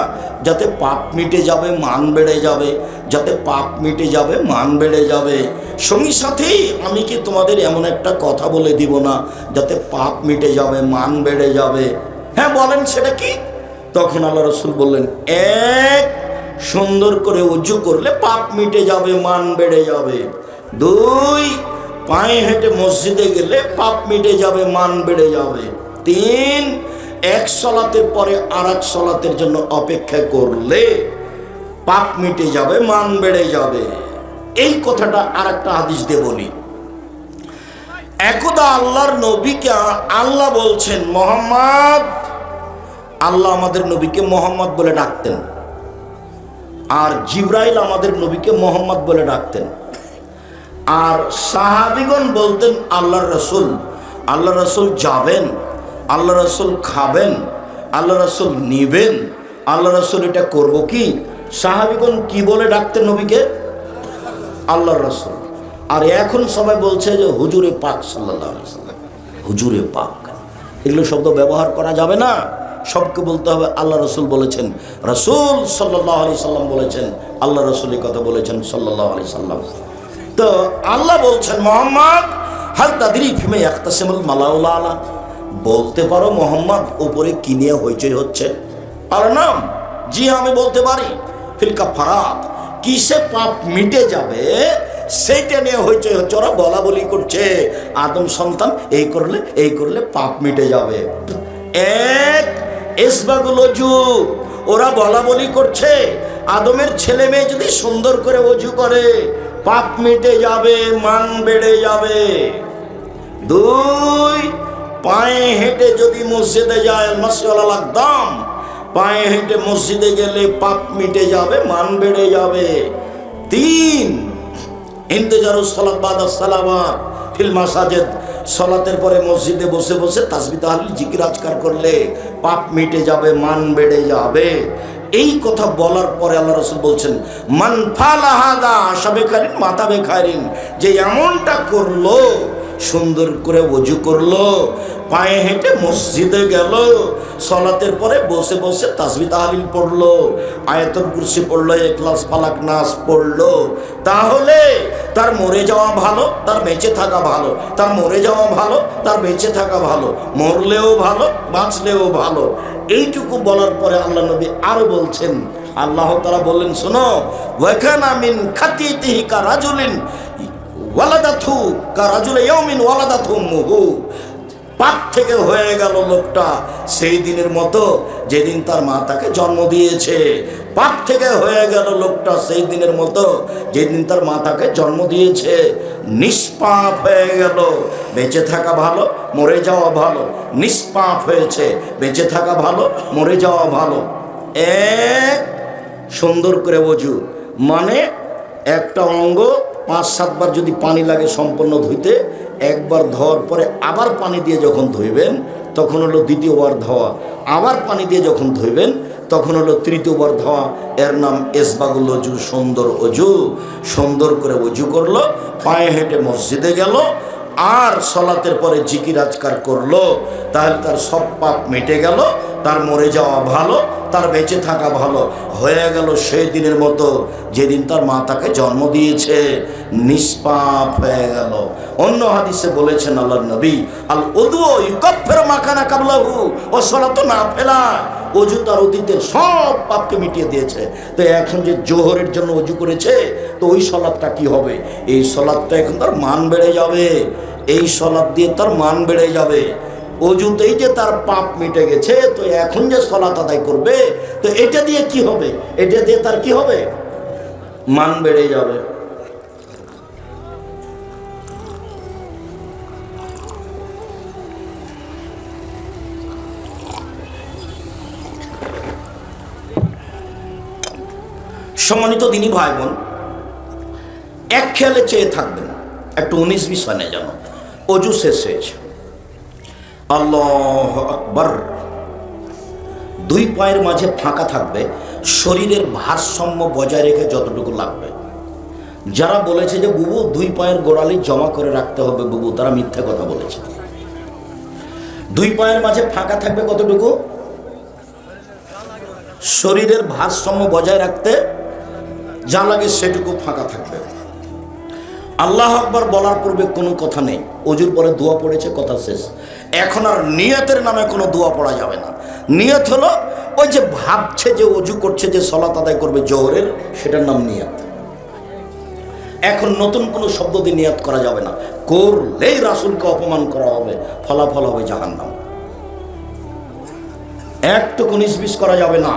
যাতে পাপ মিটে যাবে, মান বেড়ে যাবে, যাতে পাপ মিটে যাবে, মান বেড়ে যাবে। সঙ্গী সাথী আমি কি তোমাদের এমন একটা কথা বলে দিব না যাতে পাপ মিটে যাবে, মান বেড়ে যাবে? হ্যাঁ বলেন, সেটা কি? তখন আল্লাহ রাসূল বললেন, 1 সুন্দর করে ওযু করলে পাপ মিটে যাবে, মান বেড়ে যাবে। 2 পায়ে হেঁটে মসজিদে গেলে পাপ মিটে যাবে, মান বেড়ে যাবে। 3 এক সালাতের পরে আরেক সালাতের জন্য অপেক্ষা করলে পাপ মিটে যাবে, মান বেড়ে যাবে। এই কথাটা আরেকটা হাদিস দিয়ে বলি। একদা আল্লাহর নবীকে আল্লাহ বলছেন মোহাম্মদ, আল্লাহ আমাদের নবীকে মোহাম্মদ বলে ডাকতেন, আর জিবরাইল আমাদের নবীকে মোহাম্মদ বলে ডাকতেন। আর সাহাবীগণ বলতেন আল্লাহর রাসূল, আল্লাহ রাসূল যাবেন, আল্লাহ রাসূল খাবেন, আল্লাহ রাসূল নিবেন, আল্লাহ রাসূল এটা করব কি? সাহাবীগণ কি বলে ডাকতেন নবীকে? আল্লাহর রাসূল। আর এখন সবাই বলছে যে হুজুরে পাক সাল্লাল্লাহু আলাইহি ওয়াসাল্লাম, হুজুরে পাক। এগুলো শব্দ ব্যবহার করা যাবে না, সবকে বলতে হবে আল্লাহ রাসূল বলেছেন, রাসূল সাল্লাল্লাহু আলাইহি সাল্লাম বলেছেন, আল্লাহ রাসূলের কথা বলেছেন সাল্লাল্লাহু আলাইহি সাল্লাম। তো আল্লাহ বলছেন মোহাম্মদ হাল তাদরি ফিমা ইয়াখতাসিমুল মালাউল আলা, বলতে পারো মোহাম্মদ উপরে কি নিয়ে হইচই হচ্ছে? আর নাম, জি আমি বলতে পারি। ফিল কাফারাত, কিসে পাপ মিটে যাবে সেইটা নিয়ে হইচই হচ্ছে। ওরা বলা বলি করছে আদম সন্তান এই করলে পাপ মিটে যাবে। 1 ইসবাগুল ওযু, ওরা বলা বলি করছে আদমের ছেলে মেয়ে যদি সুন্দর করে ওযু করে পাপ মিটে যাবে, মান বেড়ে যাবে। 2 পায়ে হেঁটে যদি মসজিদে যায়, মাসআলাল আকদাম, পায়ে হেঁটে মসজিদে গেলে পাপ মিটে যাবে, মান বেড়ে যাবে। 3 ইন্তেজারুস সালাত বাদাস সালাওয়াত ফিল মাসাজিদ, সালাতের পরে মসজিদে বসে বসে তাসবিহ তাহলিল জিকির আজকার করলে পাপ মিটে যাবে, মান বেড়ে যাবে। এই কথা বলার পরে আল্লাহ রাসূল বলছেন মান ফালা হাদা আশাবে খাইরিন মাতাবে খাইরিন, যে এমনটা করলো, সুন্দর করে ওযু করলো, পায়ে হেঁটে মসজিদে গেল, সালাতের পরে বসে বসে তাসবিহ তাহলিল পড়লো, আয়াতুল কুরসি পড়লো, ইখলাস ফালাক নাস পড়লো, তাহলে তার মরে যাওয়া ভালো, তার বেঁচে থাকা ভালো, তার মরে যাওয়া ভালো, তার বেঁচে থাকা ভালো, মরলেও ভালো, বাঁচলেও ভালো। এইটুকু বলার পরে আল্লাহ নবী আরো বলছেন, আল্লাহ তাআলা বললেন শোনো, ওয়াকানা মিন খাতিয়াতিহি কারাজুলিন ওয়ালাদাথু কারাজুল ইয়াউমিন ওয়ালাদাথু উম্মুহু, পাপ থেকে হয়ে গেল লোকটা সেই দিনের মতো যেদিন তার মা তাকে জন্ম দিয়েছে। পাপ থেকে হয়ে গেল লোকটা সেই দিনের মতো যেদিন তার মা তাকে জন্ম দিয়েছে। নিষ্পাপ হয়ে গেল। বেঁচে থাকা ভালো, মরে যাওয়া ভালো। নিষ্পাপ হয়েছে, বেঁচে থাকা ভালো, মরে যাওয়া ভালো। এক, সুন্দর করে ওযু, মানে একটা অঙ্গ 5-7 বার যদি পানি লাগে সম্পূর্ণ ধুইতে, একবার ধোয়ার পরে আবার পানি দিয়ে যখন ধুইবেন তখন হলো দ্বিতীয়বার ধোয়া। আবার পানি দিয়ে যখন ধুইবেন তখন হলো তৃতীয়বার ধোয়া। এর নাম ইসবাগুল ওযু, সুন্দর ওযু। সুন্দর করে ওযু করলো, পায়ে হেঁটে মসজিদে গেল, আর সলাতের পরে জিকির আজকার করলো, তাহলে তার সব পাপ মিটে গেল। তার মরে যাওয়া ভালো, তার বেঁচে থাকা ভালো। হয়ে গেল সেই দিনের মতো যেদিন তার মা তাকে জন্ম দিয়েছে। নিষ্পাপ হয়ে গেল। অন্য হাদিসে বলেছেন আল্লাহর নবী, আল উযু ইউকাফিরু মা কানা কাবলাহু ওয়া সালাতু নাফিলা, ওযু তার অতীতের সব পাপকে মিটিয়ে দিয়েছে। তো এখন যে জোহরের জন্য ওযু করেছে, তো ওই সালাতটা কি হবে? এই সালাতটা এখন তার মান বেড়ে যাবে। এই সালাত দিয়ে তার মান বেড়ে যাবে। ওযুতেই যে তার পাপ মিটে গেছে, তো এখন যে সালাত আদায় করবে, তো এটা দিয়ে কি হবে? এটা দিয়ে তার কি হবে? মান বেড়ে যাবে। সম্মানিত দিনী ভাই বোন, এক খেয়ালে চেয়ে থাকবেন, একটু 19-20 হয় না যেন। ওযু শেষ হয়েছে, আল্লাহু আকবার, দুই পায়ের মাঝে ফাঁকা থাকবে, শরীরের ভারসাম্য বজায় রেখে যতটুকু লাগবে। যারা বলেছে যে বুবু দুই পায়ের গোড়ালি জমা করে রাখতে হবে বুবু, তারা মিথ্যা কথা বলেছে। দুই পায়ের মাঝে ফাঁকা থাকবে কতটুকু? শরীরের ভারসাম্য বজায় রাখতে যা লাগে সেটুকু ফাঁকা থাকবে। আল্লাহু আকবার বলার পূর্বে কোনো কথা নেই। ওযুর পরে দোয়া পড়েছে, কথা শেষ। এখন আর নিয়তের নামে কোনো দোয়া পড়া যাবে না। নিয়ত হলো ওই যে ভাবছে যে ওযু করছে, যে সালাত আদায় করবে জোহরের, সেটার নাম নিয়ত। এখন নতুন কোনো শব্দ দিয়ে নিয়ত করা যাবে না। করলেই রাসূলকে অপমান করা হবে, ফলাফল হবে জাহান্নাম। একটু 19-20 করা যাবে না।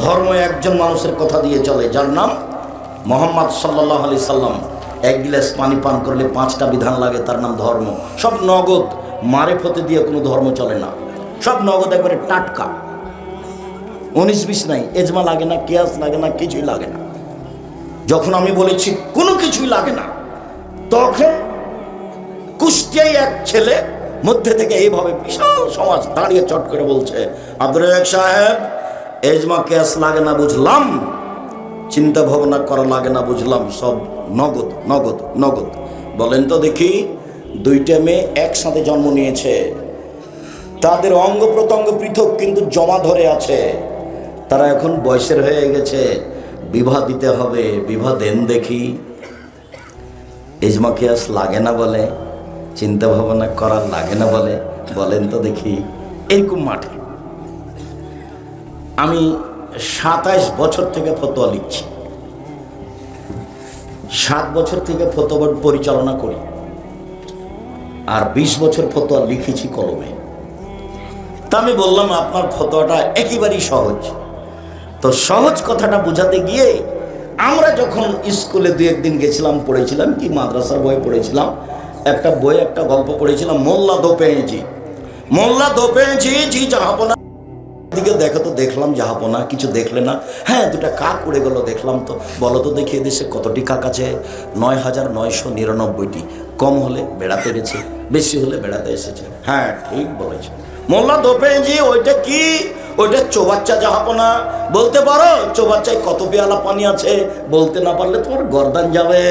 ধর্ম একজন মানুষের কথা দিয়ে চলে, যার নাম মুহাম্মদ সাল্লাল্লাহু আলাইহি সাল্লাম। এক গ্লাস পানি পান করলে 5টা বিধান লাগে, তার নাম ধর্ম। সব নগদ, মারেফতে দিয়ে কোনো ধর্ম চলে না। সব নগদ, একবারে টাটকা। 19-20 নাই, এজমা লাগে না, কিয়াস লাগে না, কিছুই লাগে না। যখন আমি বলেছি কোনো কিছুই লাগে না, তখন কুষ্টিয়ায় এক ছেলে মধ্যে থেকে এইভাবে বিশাল সমাজ দাঁড়িয়ে চট করে বলছে, আব্দুর রাজ্জাক সাহেব, এজমা কিয়াস লাগে না বুঝলাম, চিন্তা ভাবনা করা লাগে না বুঝলাম, সব নগদ নগদ নগদ। বলেন তো দেখি, দুইটা মেয়ে একসাথে জন্ম নিয়েছে, তাদের অঙ্গ প্রত্যঙ্গ পৃথক কিন্তু জমা ধরে আছে। তারা এখন বয়সের হয়ে গেছে, বিবাহ দিতে হবে, বিবাহ দেন দেখি। ইজমা কিয়াস লাগে না বলে, চিন্তা ভাবনা করা লাগে না বলে, বলেন তো দেখি। এরকম মাঠে আমি 27 বছর থেকে ফতোয়া লিখছি, 7 বছর থেকে ফতোয়া পরিচালনা করি, আর 20 বছর ফতোয়া লিখেছি কলমে। তা আমি বললাম আপনার ফতোয়াটা একেবারেই সহজ। তো সহজ কথাটা বোঝাতে গিয়ে আমরা যখন স্কুলে 2-1 দিন গেছিলাম, পড়েছিলাম কি মাদ্রাসার বই পড়েছিলাম, একটা বই, একটা গল্প পড়েছিলাম, মোল্লা দোপেঁজি। মোল্লা দোপেঁজি জি জাহাপনা দিকে দেখো তো, দেখলাম জাহাপনা, কিছু দেখলে না? হ্যাঁ, 2টা কাক উড়ে গেল, দেখলাম তো। বলো তো দেখি এদেশে কতটি কাক আছে? 9,999টি। কম হলে বেড়াতে গেছে, বেশি হলে বেড়াতে এসেছে। হ্যাঁ, ঠিক বলেছে মোল্লা দোপেঁজি। ওইটা কি? ওইটা চৌবাচ্চা জাহাপনা। বলতে পারো চৌবাচ্চায় কত পেয়ালা পানি আছে? বলতে না পারলে তোমার গর্দান যাবে।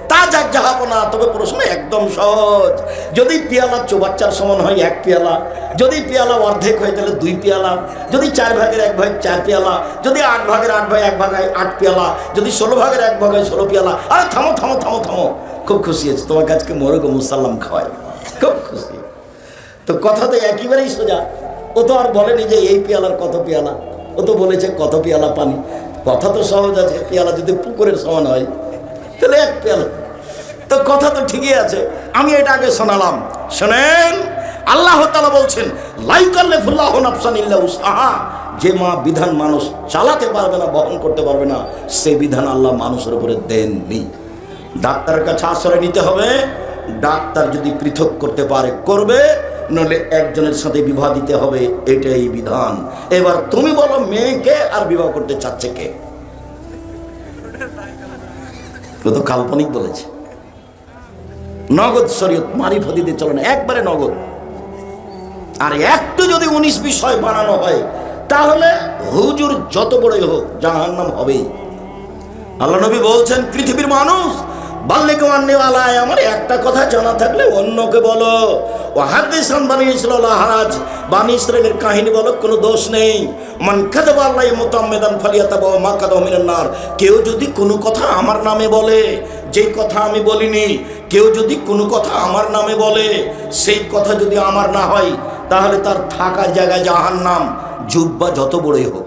তা যাক জাহাপনা। তবে প্রশ্ন একদম সহজ। যদি পেয়ালা চৌবাচ্চার সমান হয় 1 পেয়ালা, যদি পেয়ালা অর্ধেক হয় তাহলে 2 পেয়ালা, যদি 4 ভাগের 1 ভাগ 4 পেয়ালা, যদি 8 ভাগের 8 ভাগ 1 ভাগ 8 পেয়ালা, যদি 16 ভাগের 1 ভাগ 16 পেয়ালা। আরে থামো থামো থামো থামো, খুব খুশি হয়েছে তোমার কাছকে মোরগ মুসাল্লাম খাওয়াই, খুব খুশি। তো কথা তো একেবারেই সোজা। ও তো আর বলেনি যে এই পেয়ালার কত পেয়ালা, ও তো বলেছে কত পেয়ালা পানি। কথা তো সহজ আছে, পেয়ালা যদি পুকুরের সমান হয় তাহলে 1 পেয়ালা। তো কথা তো ঠিকই আছে, আমি এটা আগে শোনালাম। শোনেন, আল্লাহ তাআলা বলছেন লা ইউকাল্লিফুল্লাহু নাফসান ইল্লা উসআহা। যে মা বিধান মানুষ চালাতে পারবে না, বহন করতে পারবে না, সেই বিধান আল্লাহ মানুষের উপরে দেননি। ডাক্তারের কাছে আশ্রয় নিতে হবে, ডাক্তার যদি পৃথক করতে পারে করবে, নইলে একজনের সাথে বিবাহ দিতে হবে, এটাই বিধান। এবার তুমি বলো মেয়েকে আর বিবাহ করতে চাচ্ছে কে? তো কাল্পনিক বলেছে। নগদ শরীয়ত মারিফত দিতে চলে না, একবারে নগদ। আর একটু যদি 19 বিষয় বানানো হয় তাহলে হুজুর যত বড়ই হোক জাহান্নাম হবেই। আল্লাহ নবী বলছেন পৃথিবীর মানুষ বাল্লিগু আন্নী ওয়ালায়, আমার একটা কথা জানা থাকলে অন্যকে বলো। ও হাদিসান বানি ইসরাইল হারাজ, বানি ইসরাইলের কাহিনী বলো, কোনো দোষ নেই। মান কাযাবা আলাইহি মুতাআম্মিদান ফালিয়াতাবাওয়া মাকাদাহু মিনান নার। কেউ যদি কোনো কথা আমার নামে বলে, যেই কথা আমি বলিনি, কেউ যদি কোনো কথা আমার নামে বলে, সেই কথা যদি আমার না হয়, তাহলে তার থাকার জায়গায় জাহান্নাম। জুব্বা যত বড়ই হোক,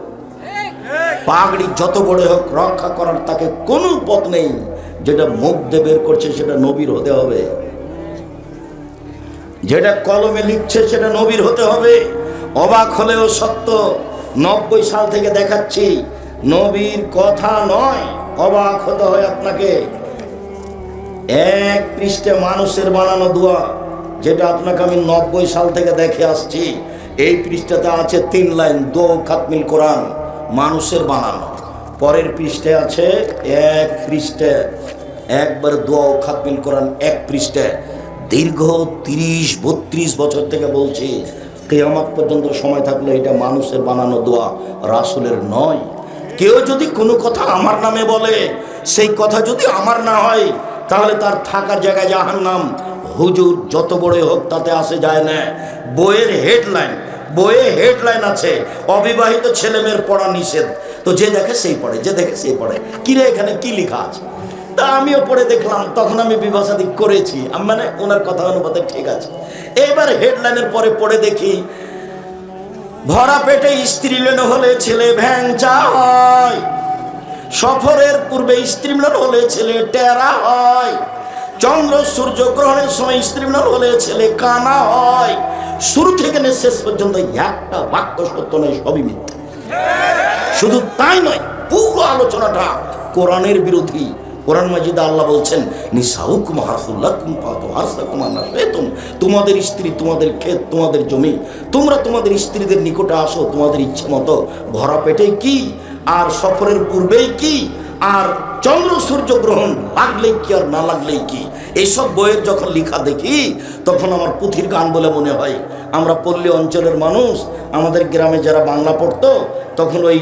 পাগড়ি যত বড় হোক, রক্ষা করার তাকে কোনো পথ নেই। যেটা মুখ দিয়ে বের করছে সেটা নবীর হতে হবে, যেটা কলমে লিখছে সেটা নবীর হতে হবে। অবাক হলেও সত্য, 90 সাল থেকে দেখাচ্ছি, নবীর কথা নয়, অবাক হতে হয় আপনাকে। এক পৃষ্ঠে মানুষের বানানো দোয়া, যেটা আপনাকে আমি 90 সাল থেকে দেখে আসছি। এই পৃষ্ঠাতে আছে 3 লাইন, দোয়া খাতমিল কোরআন, মানুষের বানানো। পরের পৃষ্ঠে আছে এক পৃষ্ঠে একবার দোয়া ও খাতমিল কোরআন, এক পৃষ্ঠে। দীর্ঘ 30-32 বছর থেকে বলছি, কিয়ামত পর্যন্ত সময় থাকলে এটা মানুষের বানানো দোয়া, রাসূলের নয়। কেউ যদি কোনো কথা আমার নামে বলে, সেই কথা যদি আমার না হয়, তাহলে তার থাকার জায়গায় জাহান্নাম। হুজুর যত বড় হোক তাতে আসে যায় না। বইয়ের হেডলাইন, বইয়ে হেডলাইন আছে অবিবাহিত ছেলে মেয়ের পড়া নিষেধ। তো যে দেখে সেই পড়ে, যে দেখে সেই পড়ে। কিরে এখানে কি লেখা আছে? তা আমিও পড়ে দেখলাম, তখন আমি বিবাহ শাদী করেছি, মানে ওনার কথা অনুপাতে ঠিক আছে। এবার হেডলাইনের পরে পড়ে দেখি, ভরা পেটে স্ত্রী মিলন হলে ছেলে ভ্যাংচা হয়, সফরের পূর্বে স্ত্রী মিলন হলে ছেলে টেরা হয়, চন্দ্র সূর্য গ্রহণের সময় স্ত্রী মিলন হলে ছেলে কানা হয়। শুরু থেকে শেষ পর্যন্ত একটা বাক্য সত্য নয়, সবই মিথ্যা। শুধু তাই নয়, পুরো আলোচনাটা কোরআনের বিরোধী। কোরআন মাজিদে আল্লাহ বলছেন নিসাউকুম হারসুল লাকুম ফাতু হারসাকুম আন্না শি'তুম। তোমাদের স্ত্রী তোমাদের ক্ষেত, তোমাদের জমি, তোমরা তোমাদের স্ত্রীদের নিকটে আসো তোমাদের ইচ্ছে মতো। ভরা পেটে কি, আর সফরের পূর্বেই কি, আর চন্দ্র সূর্য গ্রহণ লাগলেই কি আর না লাগলেই কি। এইসব বইয়ের যখন লেখা দেখি তখন আমার পুঁথির গান বলে মনে হয়। আমরা পল্লী অঞ্চলের মানুষ, আমাদের গ্রামে যারা বাংলা পড়তো, তখন ওই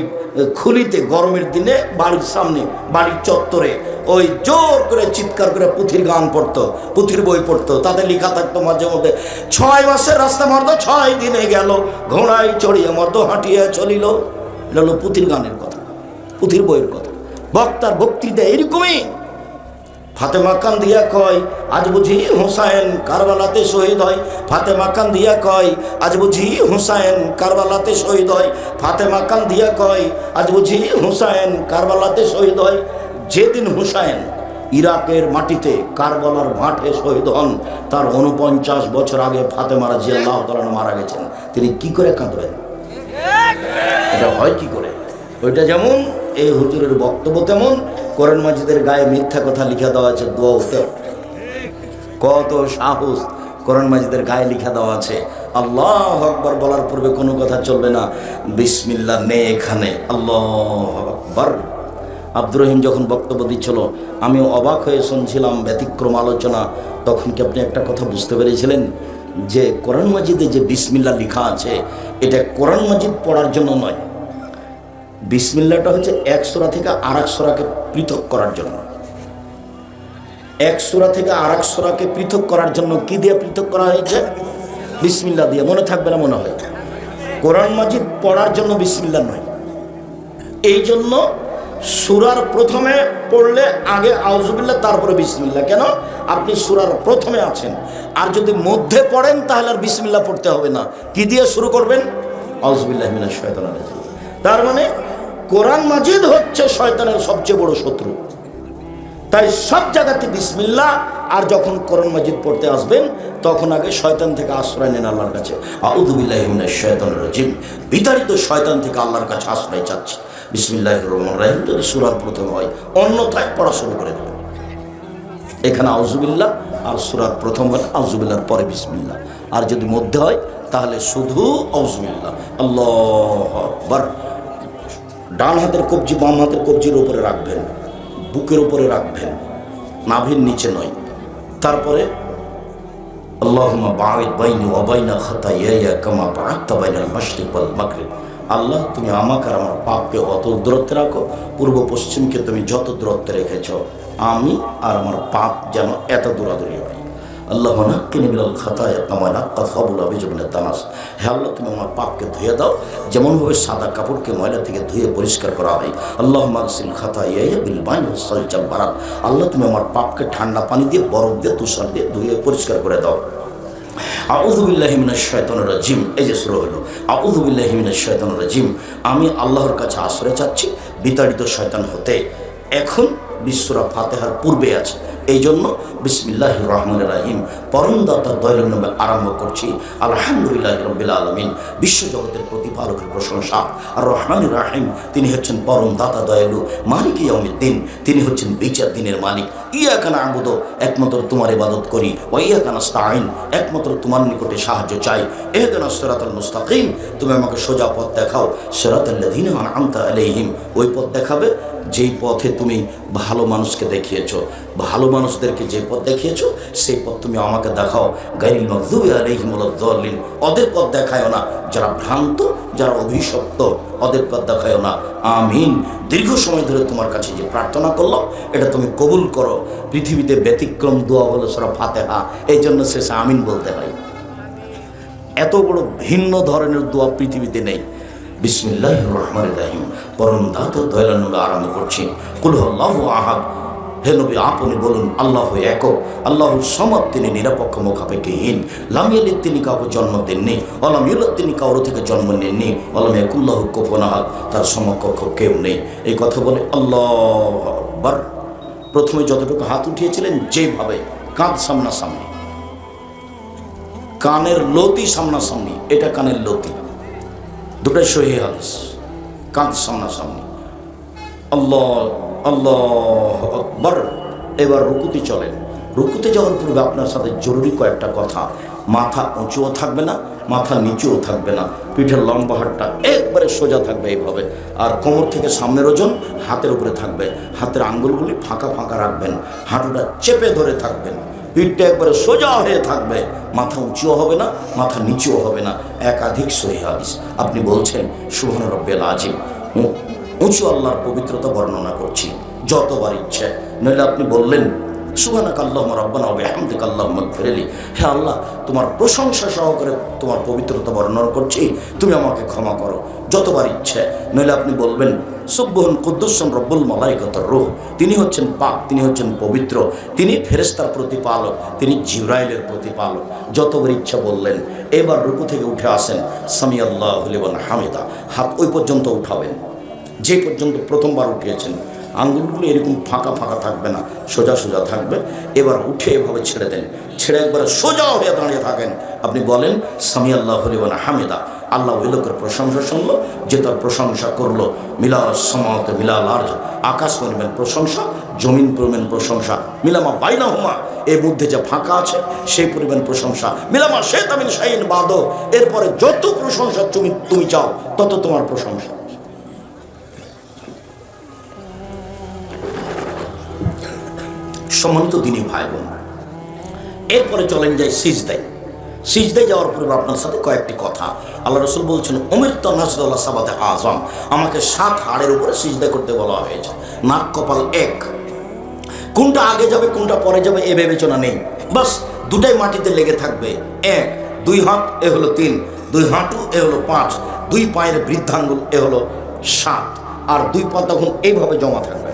খুলিতে গরমের দিনে বাড়ির সামনে, বাড়ির চত্বরে ওই জোর করে চিৎকার করে পুঁথির গান পড়তো, পুঁথির বই পড়তো। তাদের লেখা থাকতো মাঝে মধ্যে, 6 মাসের রাস্তা মর্দ 6 দিনে গেল, ঘোড়ায় চড়িয়ে মর্দ হাঁটিয়ে চলিল। এটা হলো পুঁথির গানের কথা, পুঁথির বইয়ের কথা। বক্তার বক্তৃতা এরকমই। ফাতেমা কান্দিয়া কয় আজ বুঝি হুসাইন কারবালাতে শহীদ হয়। ফাতেমা কান্দিয়া কয় আজ বুঝি হুসাইন কারবালাতে শহীদ হয়। ফাতেমা কান্দিয়া কয় আজ বুঝি হুসাইন কারবালাতে শহীদ হয়। যেদিন হুসাইন ইরাকের মাটিতে কারবালার মাঠে শহীদ হন, তার 49 বছর আগে ফাতেমা রাদিয়াল্লাহু তাআলা মারা গেছেন। তিনি কি করে কাঁদবেন? এটা হয় কি করে? ওইটা যেমন এই হুজুরের বক্তব্য, তেমন কোরআন মাজিদের গায়ে মিথ্যা কথা লিখে দেওয়া আছে দোয়াতে। কত সাহস! কোরআন মাজিদের গায়ে লিখে দেওয়া আছে আল্লাহু আকবার বলার পূর্বে কোনো কথা চলবে না, বিসমিল্লাহ নেই এখানে, আল্লাহু আকবার। আব্দুর রহিম যখন বক্তব্য দিচ্ছিল আমি অবাক হয়ে শুনছিলাম, ব্যতিক্রম আলোচনা। তখন কি আপনি একটা কথা বুঝতে পেরেছিলেন যে কোরআন মাজিদে যে বিসমিল্লাহ লেখা আছে, এটা কোরআন মাজিদ পড়ার জন্য নয়। বিসমিল্লাহটা হচ্ছে এক সূরা থেকে আরেক সূরাকে পৃথক করার জন্য। এক সূরা থেকে আরেক সূরাকে পৃথক করার জন্য কি দিয়ে পৃথক করা হয়েছে? বিসমিল্লাহ দিয়ে। মনে থাকবে না মনে হয়? কোরআন মাজিদ পড়ার জন্য বিসমিল্লাহ নয়। এই জন্য সূরার প্রথমে পড়লে আগে আউযুবিল্লাহ, তারপরে বিসমিল্লাহ। কেন? আপনি সূরার প্রথমে আছেন। আর যদি মধ্যে পড়েন তাহলে আর বিসমিল্লাহ পড়তে হবে না। কি দিয়ে শুরু করবেন? আউযুবিল্লাহি মিনাশ শাইতানির রাজিম। তার মানে কোরআন মাজিদ হচ্ছে শয়তানের সবচেয়ে বড় শত্রু। তাই সব জায়গাতে বিসমিল্লাহ। আর যখন কোরআন মাজিদ পড়তে আসবেন তখন আগে শয়তান থেকে আশ্রয় নেন আল্লাহর কাছে। আউযু বিল্লাহি মিনাশ শাইতানির রাজিম, বিতাড়িত শয়তান থেকে আল্লাহর কাছে আশ্রয় চাচ্ছি। বিসমিল্লাহির রহমানির রহিম যদি সূরার প্রথম হয়, অন্যথায় পড়া শুরু করে দেবেন। এখানে আউযু বিল্লাহ, আর সূরার প্রথম হলে আউযু বিল্লাহর পরে বিসমিল্লাহ। আর যদি মধ্যে হয় তাহলে শুধু আউযু বিল্লাহ। আল্লাহু আকবার। ডান হাতের কবজি বাম হাতের কবজির উপরে রাখবেন, বুকের উপরে রাখবেন, নাভির নিচে নয়। তারপরে আল্লাহুম্মা বা'id বাইনি ওয়া বাইনা খাতায়ায়া কামা বা'adta বাইনাল মাশরিক ওয়াল মাগরিব। আল্লাহ, তুমি আমাকে আর আমার পাপকে অত দূরত্বে রাখো, পূর্ব পশ্চিমকে তুমি যত দূরত্বে রেখেছ, আমি আর আমার পাপ যেন এত দূরাদূরি হয়। আল্লাহ নাক্কিনি মিনাল খাতায়া কামা নাক্কা সাবুল আবিজু মিনাত দানাস। হে আল্লাহ, তুমি আমার পাপকে ধুয়ে দাও যেমনভাবে সাদা কাপড়কে ময়লা থেকে ধুয়ে পরিষ্কার করা হয়। আল্লাহুম্মা আগসিল খাতায়ায়া বিল মাই ওয়াস সালজি ওয়াল বারাদ। আল্লাহ, তুমি আমার পাপকে ঠান্ডা পানি দিয়ে, বরফ দিয়ে, তুষার দিয়ে ধুয়ে পরিষ্কার করে দাও। আউযু বিল্লাহি মিনাশ শাইতানির রাজিম। এই যে সূরা হলো আউযু বিল্লাহি মিনাশ শাইতানির রাজিম। আমি আল্লাহর কাছে আশ্রয় চাচ্ছি বিতাড়িত শয়তান হতে। এখন সূরা ফাতিহার পূর্বে আছে, এই জন্য বিসমিল্লাহির রহমানির রহিম পরম দাতা দয়ালুর নামে আরম্ভ করছি। আলহামদুলিল্লাহি রাব্বিল আলামিন, বিশ্বজগতের প্রতিপালকের প্রশংসা। আর রহমানির রহিম, তিনি হচ্ছেন পরম দাতা দয়ালু। মালিক ইয়াউমিদ্দিন, তিনি হচ্ছেন বিচার দিনের মালিক। ইয়াকা না'বুদু, একমাত্র তোমার ইবাদত করি। ওয়া ইয়াকা নাস্তাঈন, একমাত্র তোমার নিকটে সাহায্য চাই। ইহদিনাস সিরাতাল মুস্তাকিম, তুমি আমাকে সোজা পথ দেখাও। সিরাতাল লাযিনা আন'আমতা আলাইহিম, ওই পথ দেখাবে যেই পথে তুমি ভালো মানুষকে দেখিয়েছো, ভালো মানুষদেরকে যে পথ দেখিয়েছো সেই পথ তুমি আমাকে দেখাও। গায়রিল মাগযুবি আলাইহিম ওয়ালাদ-দাল্লিন, ওদের পথ দেখায়ও না যারা ভ্রান্ত, যারা অভিশপ্ত, ওদের পথ দেখায়ও না। আমিন। দীর্ঘ সময় ধরে তোমার কাছে যে প্রার্থনা করলাম এটা তুমি কবুল করো। পৃথিবীতে ব্যতিক্রম দোয়া হলো সূরা ফাতিহা, এই জন্য শেষে আমিন বলতে হয়। এত বড় ভিন্ন ধরনের দোয়া পৃথিবীতে নেই। বিসমিল্লাহির রহমানির রহিম পরম দাতা দয়ালুর নামে আরম্ভ করছি। কুল হুয়াল্লাহু আহাদ, হে নবী আপনি বলুন আল্লাহু একক, আল্লাহু সামাদ, তিনি নিরপেক্ষ মুখাপেক্ষিহীন। লাম ইয়ালিদ, তিনি কাউকে জন্ম দেননি। ওয়া লাম ইউলাদ, তিনি কারো থেকে জন্ম নেননি। ওয়া লাম ইয়াকুল লাহু কুফুয়ান আহাদ, তার সমকক্ষ কেউ নেই। এই কথা বলে আল্লাহু আকবার। প্রথমে যতটুকু হাত উঠিয়েছিলেন যেভাবে, কাঁধ সামনাসামনি, কানের লতি সামনাসামনি, এটা কানের লতি, দুটাই সহিহ হাদিস, কাঁধ সামনাসামনি। আল্লাহ আল্লাহু আকবার। এবার রুকুতে চলেন। রুকুতে যাওয়ার পূর্বে আপনার সাথে জরুরি কয়েকটা কথা। মাথা উঁচুও থাকবে না, মাথা নিচুও থাকবে না, পিঠের লম্বা হাতটা একবারে সোজা থাকবে এইভাবে। আর কোমর থেকে সামনের ওজন হাতের উপরে থাকবে। হাতের আঙ্গুলগুলি ফাঁকা ফাঁকা রাখবেন, হাঁটুটা চেপে ধরে থাকবেন, পিঠটা একবারে সোজা হয়ে থাকবে, মাথা উঁচুও হবে না, মাথা নিচুও হবে না। একাধিক সহিহ হাদিস। আপনি বলছেন সুবহান রাব্বিয়াল আযীম, উঁচু আল্লাহর পবিত্রতা বর্ণনা করছি যতবার ইচ্ছে। নইলে আপনি বললেন সুবহানাকা আল্লাহুম্মা রাব্বানা ওয়া বিহামদিকা আল্লাহুম্মা ইগফিরলি, হে আল্লাহ তোমার প্রশংসা সহকারে তোমার পবিত্রতা বর্ণনা করছি, তুমি আমাকে ক্ষমা করো, যতবার ইচ্ছে। নইলে আপনি বলবেন সুবহান কুদ্দুসুন রব্বুল মালাইকাতুর রূহ, তিনি হচ্ছেন পাক, তিনি হচ্ছেন পবিত্র, তিনি ফেরেশতার প্রতিপালক, তিনি জিবরাইলের প্রতিপালক, যতবার ইচ্ছা বললেন। এবার রুকু থেকে উঠে আসেন, সামি আল্লাহু লিমান হামিদা, হাত ওই পর্যন্ত উঠাবেন যে পর্যন্ত প্রথমবার উঠিয়েছেন। আঙ্গুলগুলো এরকম ফাঁকা ফাঁকা থাকবে না, সোজা সোজা থাকবে। এবার উঠে এভাবে ছেড়ে দেন, ছেড়ে একবারে সোজা হয়ে দাঁড়িয়ে থাকেন। আপনি বলেন সামি আল্লাহু লিমান হামিদা, আল্লাহ ওই লোকের প্রশংসা শুনলো যে তার প্রশংসা করলো। মিলা সামাওয়াতি মিলাল আরজ, আকাশ পরিমাণ প্রশংসা, জমিন পরিমাণ প্রশংসা। মিলামা বাইনাহুমা, এর মধ্যে যে ফাঁকা আছে সেই পরিমাণ প্রশংসা। মিলামা শাইতা মিন শাইইন বাদো, এরপরে যত প্রশংসা তুমি চাও তত তোমার প্রশংসা। সম্মানিত দিনী ভাই বোন, এরপরে চলেন যাই সিজদায়। সিজদায় যাওয়ার পূর্বে আপনার সাথে কয়েকটি কথা। আল্লাহ রাসূল বলছেন উমিরতু নাসরুল্লাহ সাবাতে আযম, আমাকে 7 হাড়ের উপরে সিজদা করতে বলা হয়েছে। নাক কপাল এক, কোনটা আগে যাবে কোনটা পরে যাবে এ বিবেচনা নেই, বাস দুটাই মাটিতে লেগে থাকবে। 1 2 হাত, এ হলো 3, 2 হাঁটু, এ হলো 5, 2 পায়ের বৃদ্ধাঙ্গুল, এ হলো 7, আর 2 পা তখন এইভাবে জমা থাকবে।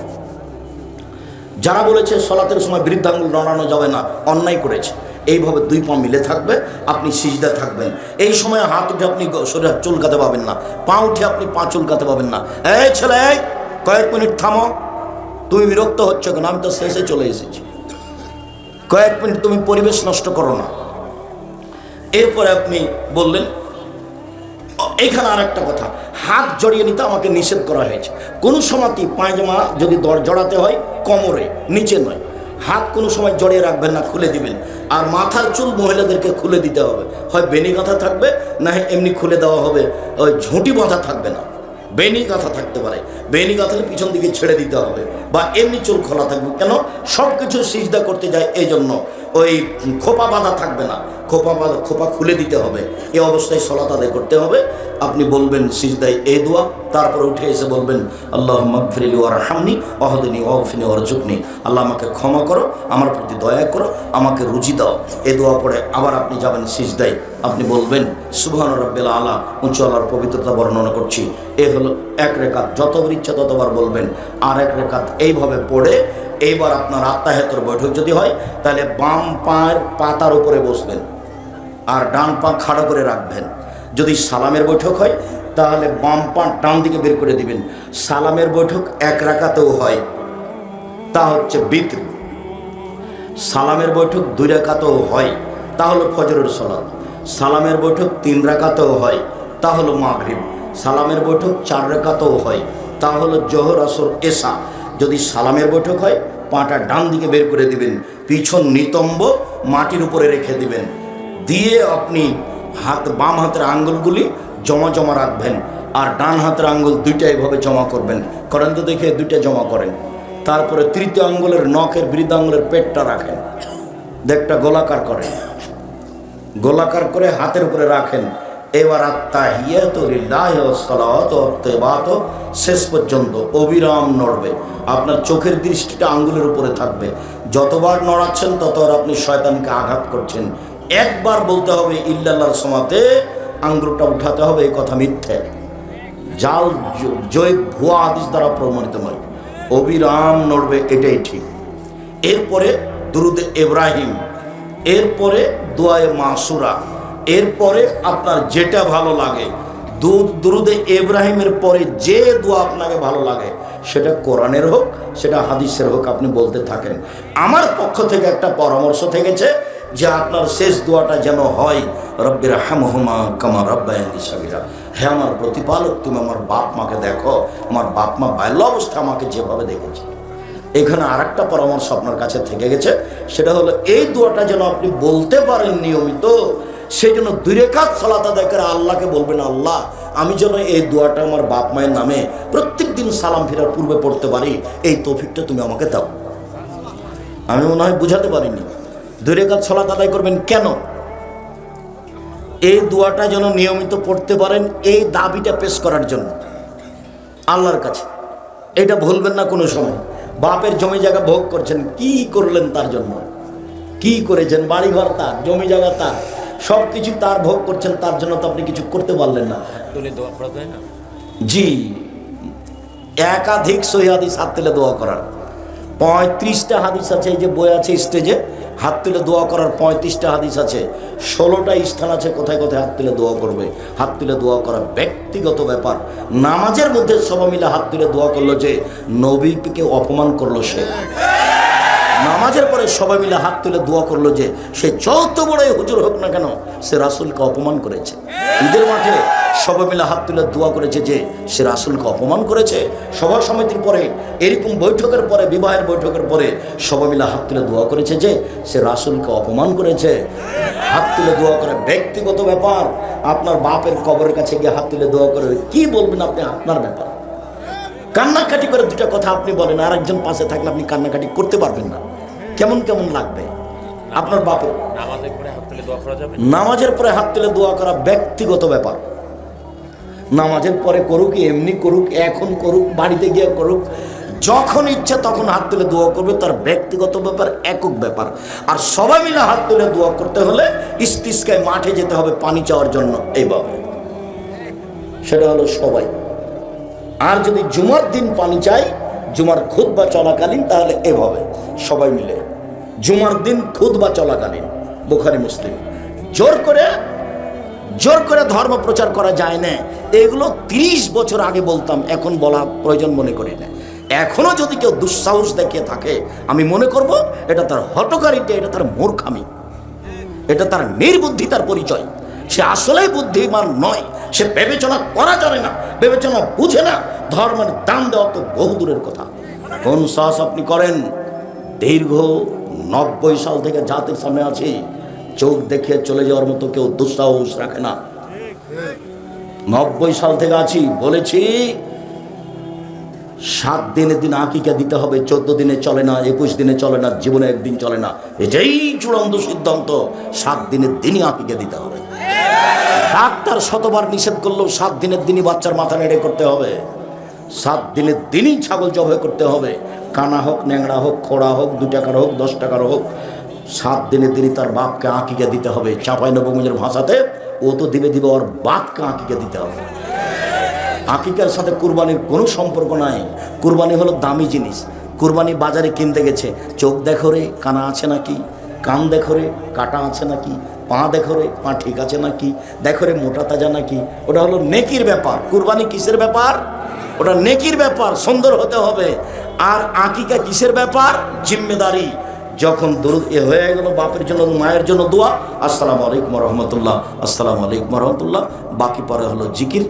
যারা বলেছে সলাতের সময় বৃদ্ধাঙ্গুল নড়ানো যাবে না, অন্যায় করেছে। এইভাবে 2 পা মিলে থাকবে, আপনি সিজদা থাকবেন। এই সময় হাত উঠে আপনি শরীর চুলকাতে পাবেন না, পা উঠে আপনি পা চুলকাতে পাবেন না। এই ছেলে, কয়েক মিনিট থামো, তুমি বিরক্ত হচ্ছ কেন? আমি তো শেষে চলে এসেছি, কয়েক মিনিট তুমি পরিবেশ নষ্ট করো না। এরপরে আপনি বললেন, এখানে আর একটা কথা, হাত জড়িয়ে নিতে আমাকে নিষেধ করা হয়েছে। কোনো সময়তেই পায়জামা যদি জড়াতে হয় কোমরে, নিচে নয়। হাত কোনো সময় জড়িয়ে রাখবেন না, খুলে দিবেন। আর মাথার চুল মহিলাদেরকে খুলে দিতে হবে, হয় বেনি গাঁথা থাকবে, না এমনি খুলে দেওয়া হবে, ওই ঝুঁটি বাঁধা থাকবে না, বেনি গাঁথা থাকতে পারে, বেনি গাঁথালে পিছন দিকে ছেড়ে দিতে হবে, বা এমনি চুল খোলা থাকবে। কেন? সব কিছু সিজদা করতে যায়, এই জন্য ওই খোপা বাঁধা থাকবে না, খোপা খুলে দিতে হবে। এই অবস্থায় সালাত আদায় করতে হবে। আপনি বলবেন সিজদায় এই দোয়া, তারপরে উঠে এসে বলবেন আল্লাহুম্মা গফিরলি ওয়ারহামনি ওয়াহদিনি ওয়াগফিরনি ওয়ারজুকনি, আল্লাহ আমাকে ক্ষমা করো, আমার প্রতি দয়া করো, আমাকে রুজি দাও। এই দোয়া পড়ে আবার আপনি যাবেন সিজদায়, আপনি বলবেন সুবহান রাব্বিল আলা, উচ্চ আল্লাহর পবিত্রতা বর্ণনা করছি। এ হলো এক রেকাত, যতবার ইচ্ছা ততবার বলবেন। আর এক রেকাত এইভাবে পড়ে এইবার আপনার আত্মাহিয়াতের বৈঠক যদি হয়, তাহলে বাম পায়ের পাতার উপরে বসবেন আর ডান পা খাড়া করে রাখবেন। যদি সালামের বৈঠক হয় তাহলে বাম পা ডান দিকে বের করে দিবেন। সালামের বৈঠক এক রাকাতেও হয়, তা হচ্ছে বিতর। সালামের বৈঠক 2 রাকাতেও হয়, তা হলো ফজরের সালাত। সালামের বৈঠক 3 রাকাতেও হয়, তা হলো মাগরিব। সালামের বৈঠক 4 রাকাতেও হয়, তা হলো জোহর, আসর, এশা। যদি সালামের বৈঠক হয়, পাটা ডান দিকে বের করে দিবেন, পিছন নিতম্ব মাটির উপরে রেখে দিবেন, দিয়ে আপনি বাম হাতের আঙ্গুলগুলি জমা জমা রাখবেন, আর ডান হাতের আঙ্গুল 2টা এভাবে জমা করবেন। করেন তো দেখে, 2টা জমা করেন। তারপরে তৃতীয় আঙ্গুলের নখের বৃদ্ধ আঙ্গুলের পেটটা রাখেন, দেখটা গোলাকার করেন, গোলাকার করে হাতের উপরে রাখেন। এবার আত্তাহিয়াতু লিল্লাহি ওয়াস সালাওয়াতু ওয়াত তাইয়্যিবাতু শেষ পর্যন্ত অবিরাম নড়বে। আপনার চোখের দৃষ্টিটা আঙ্গুলের উপরে থাকবে। যতবার নড়াচ্ছেন ততবার আপনি শয়তানকে আঘাত করছেন। একবার বলতে হবে ইল্লাল্লাহর সমাতে আঙ্গুলটা উঠাতে হবে, এই কথা মিথ্যে, জাল জয় ভুয়া হাদিস দ্বারা প্রমাণিত নয়। অবিরাম নড়বে, এটাই ঠিক। এরপরে দুরুদে ইব্রাহিম, এরপরে দোয়ায়ে মাসুরা, এরপরে আপনার যেটা ভালো লাগে। দুরুদে ইব্রাহিমের পরে যে দোয়া আপনাকে ভালো লাগে, সেটা কোরআনের হোক, সেটা হাদিসের হোক, আপনি বলতে থাকেন। আমার পক্ষ থেকে একটা পরামর্শ থেকেছে যে আপনার শেষ দোয়াটা যেন হয় রব্বির হামহুমা কামা রাব্বায়ানি সাগীরা। হে আমার প্রতিপালক, তুমি আমার বাপ মাকে দেখো, আমার বাপ মা বাল্য অবস্থা আমাকে যেভাবে দেখেছে। এখানে আর একটা পরামর্শ আপনার কাছে থেকে গেছে, সেটা হলো এই দোয়াটা যেন আপনি বলতে পারেন নিয়মিত। সেই জন্য 2 রাকাত সালাত আদায় করে আল্লাহকে বলবেন, আল্লাহ আমি যেন এই দোয়াটা আমার বাপ মায়ের নামে প্রত্যেক দিন সালাম ফেরার পূর্বে পড়তে পারি, এই তৌফিকটা তুমি আমাকে দাও। আমি মনে হয় বুঝাতে পারিনি। 2 রাকাত সালাত আদায় করবেন কেন? এই দোয়াটা যেন নিয়মিত পড়তে পারেন, এই দাবিটা পেশ করার জন্য আল্লাহর কাছে। এটা ভুলবেন না কোনো সময়। বাপের জমি জায়গা ভোগ করছেন, কি করলেন তার জন্য? কি করেছেন? বাড়িঘর তার, জমি জায়গা তার, সব কিছু তার, ভোগ করছেন তার জন্য, তো আপনি কিছু করতে পারলেন না। জি, একাধিক সহিহ হাদিস হাত তুলে দোয়া করার 35টা হাদিস আছে। এই যে বই আছে স্টেজে, হাত তুলে দোয়া করার 35টা হাদিস আছে। 16টা স্থান আছে কোথায় কোথায় হাত তুলে দোয়া করবে। হাত তুলে দোয়া করা ব্যক্তিগত ব্যাপার। নামাজের মধ্যে সবাই মিলে হাত তুলে দোয়া করলো যে নবীকে অপমান করলো সে। নামাজের পরে সবাই মিলে হাত তুলে দোয়া করলো যে সে যত বড় হুজুর হোক না কেন, সে রাসূলকে অপমান করেছে। ঈদের মাঠে সবাই মিলে হাত তুলে দোয়া করেছে যে সে রাসূলকে অপমান করেছে। সভা সমিতির পরে, এরকম বৈঠকের পরে, বিবাহের বৈঠকের পরে সবাই মিলে হাত তুলে দোয়া করেছে যে সে রাসূলকে অপমান করেছে। হাত তুলে দোয়া করে ব্যক্তিগত ব্যাপার। আপনার বাপের কবরের কাছে গিয়ে হাত তুলে দোয়া করে কি বলবেন আপনি? আপনার ব্যাপার। কান্নাকাটি করে 2টা কথা আপনি বলেন, আর একজন পাশে থাকলে আপনি কান্নাকাটি করতে পারবেন না। কেমন কেমন লাগবে আপনার বাপের? নামাজের পরে হাত তুলে দোয়া করা ব্যক্তিগত ব্যাপার। নামাজের পরে করুক, এমনি করুক, এখন করুক, বাড়িতে গিয়ে করুক, যখন ইচ্ছা তখন হাত তুলে দোয়া করবে, তার ব্যক্তিগত ব্যাপার, একক ব্যাপার। আর সবাই মিলে হাত তুলে দোয়া করতে হলে ইস্তিসকায় মাঠে যেতে হবে পানি চাওয়ার জন্য, এইভাবে। সেটা হলো সবাই। আর যদি জুমার দিন পানি চাই, জুমার খুতবা চলাকালীন, তাহলে এভাবে সবাই মিলে। জুমার দিন খুতবা চলাকালীন, বুখারী মুসলিম। জোর করে ধর্ম প্রচার করা যায় না। এগুলো 30 বছর আগে বলতাম, এখন বলা প্রয়োজন মনে করি না। এখনো যদি কেউ দুঃসাহস দেখিয়ে থাকে, আমি মনে করব এটা তার হঠকারিতা, এটা তার মূর্খামি, এটা তার নির্বুদ্ধিতার পরিচয়। সে আসলেই বুদ্ধিমান নয়, সে বিবেচনা করা জানে না, বিবেচনা বুঝে না। ধর্মের দাম দেওয়া তো বহুদূরের কথা। কোন সাহস আপনি করেন? দীর্ঘ 90 সাল থেকে জাতির সামনে আছি, চোখ দেখিয়ে চলে যাওয়ার মতো কেউ দুঃসাহস রাখে না। 90 সাল থেকে আছি, বলেছি 7 দিনের দিন আকিকা দিতে হবে, 14 দিনে চলে না, 21 দিনে চলে না, জীবনে একদিন চলে না। এটাই চূড়ান্ত সিদ্ধান্ত, 7 দিনের দিনই আকিকা দিতে হবে। ডাক্তার শতবার নিষেধ করলেও 7 দিনের দিনই বাচ্চার মাথা নেড়ে করতে হবে, 7 দিনের দিনই ছাগল জবাই করতে হবে। কানা হোক, ন্যাংড়া হোক, খোড়া হোক, 2 টাকার হোক, 10 টাকার হোক, 7 দিনের দিনই তার বাপকে আকিকা দিতে হবে। চাঁপাইনবাবগঞ্জের ভাষাতে ও তো দিবে ওর বাপকে আকিকা দিতে হবে। আকিকার সাথে কুরবানির কোনো সম্পর্ক নাই। কুরবানি হলো দামি জিনিস। কুরবানি বাজারে কিনতে গেছে, চোখ দেখো রে কানা আছে নাকি, কান দেখো রে কাটা আছে নাকি, পা দেখো রে পা ঠিক আছে নাকি, দেখো রে মোটা তাজা নাকি। ওটা হলো নেকির ব্যাপার। কুরবানি কিসের ব্যাপার? ওটা নেকির ব্যাপার, সুন্দর হতে হবে। আর আকিকা কিসের ব্যাপার? জিম্মেদারি। যখন দরুদ এ হয়ে গেল, বাপের জন্য মায়ের জন্য দোয়া, আসসালামু আলাইকুম রহমতুল্লাহ, আসসালামু আলাইকুম রহমতুল্লাহ, বাকি পরে হলো জিকির।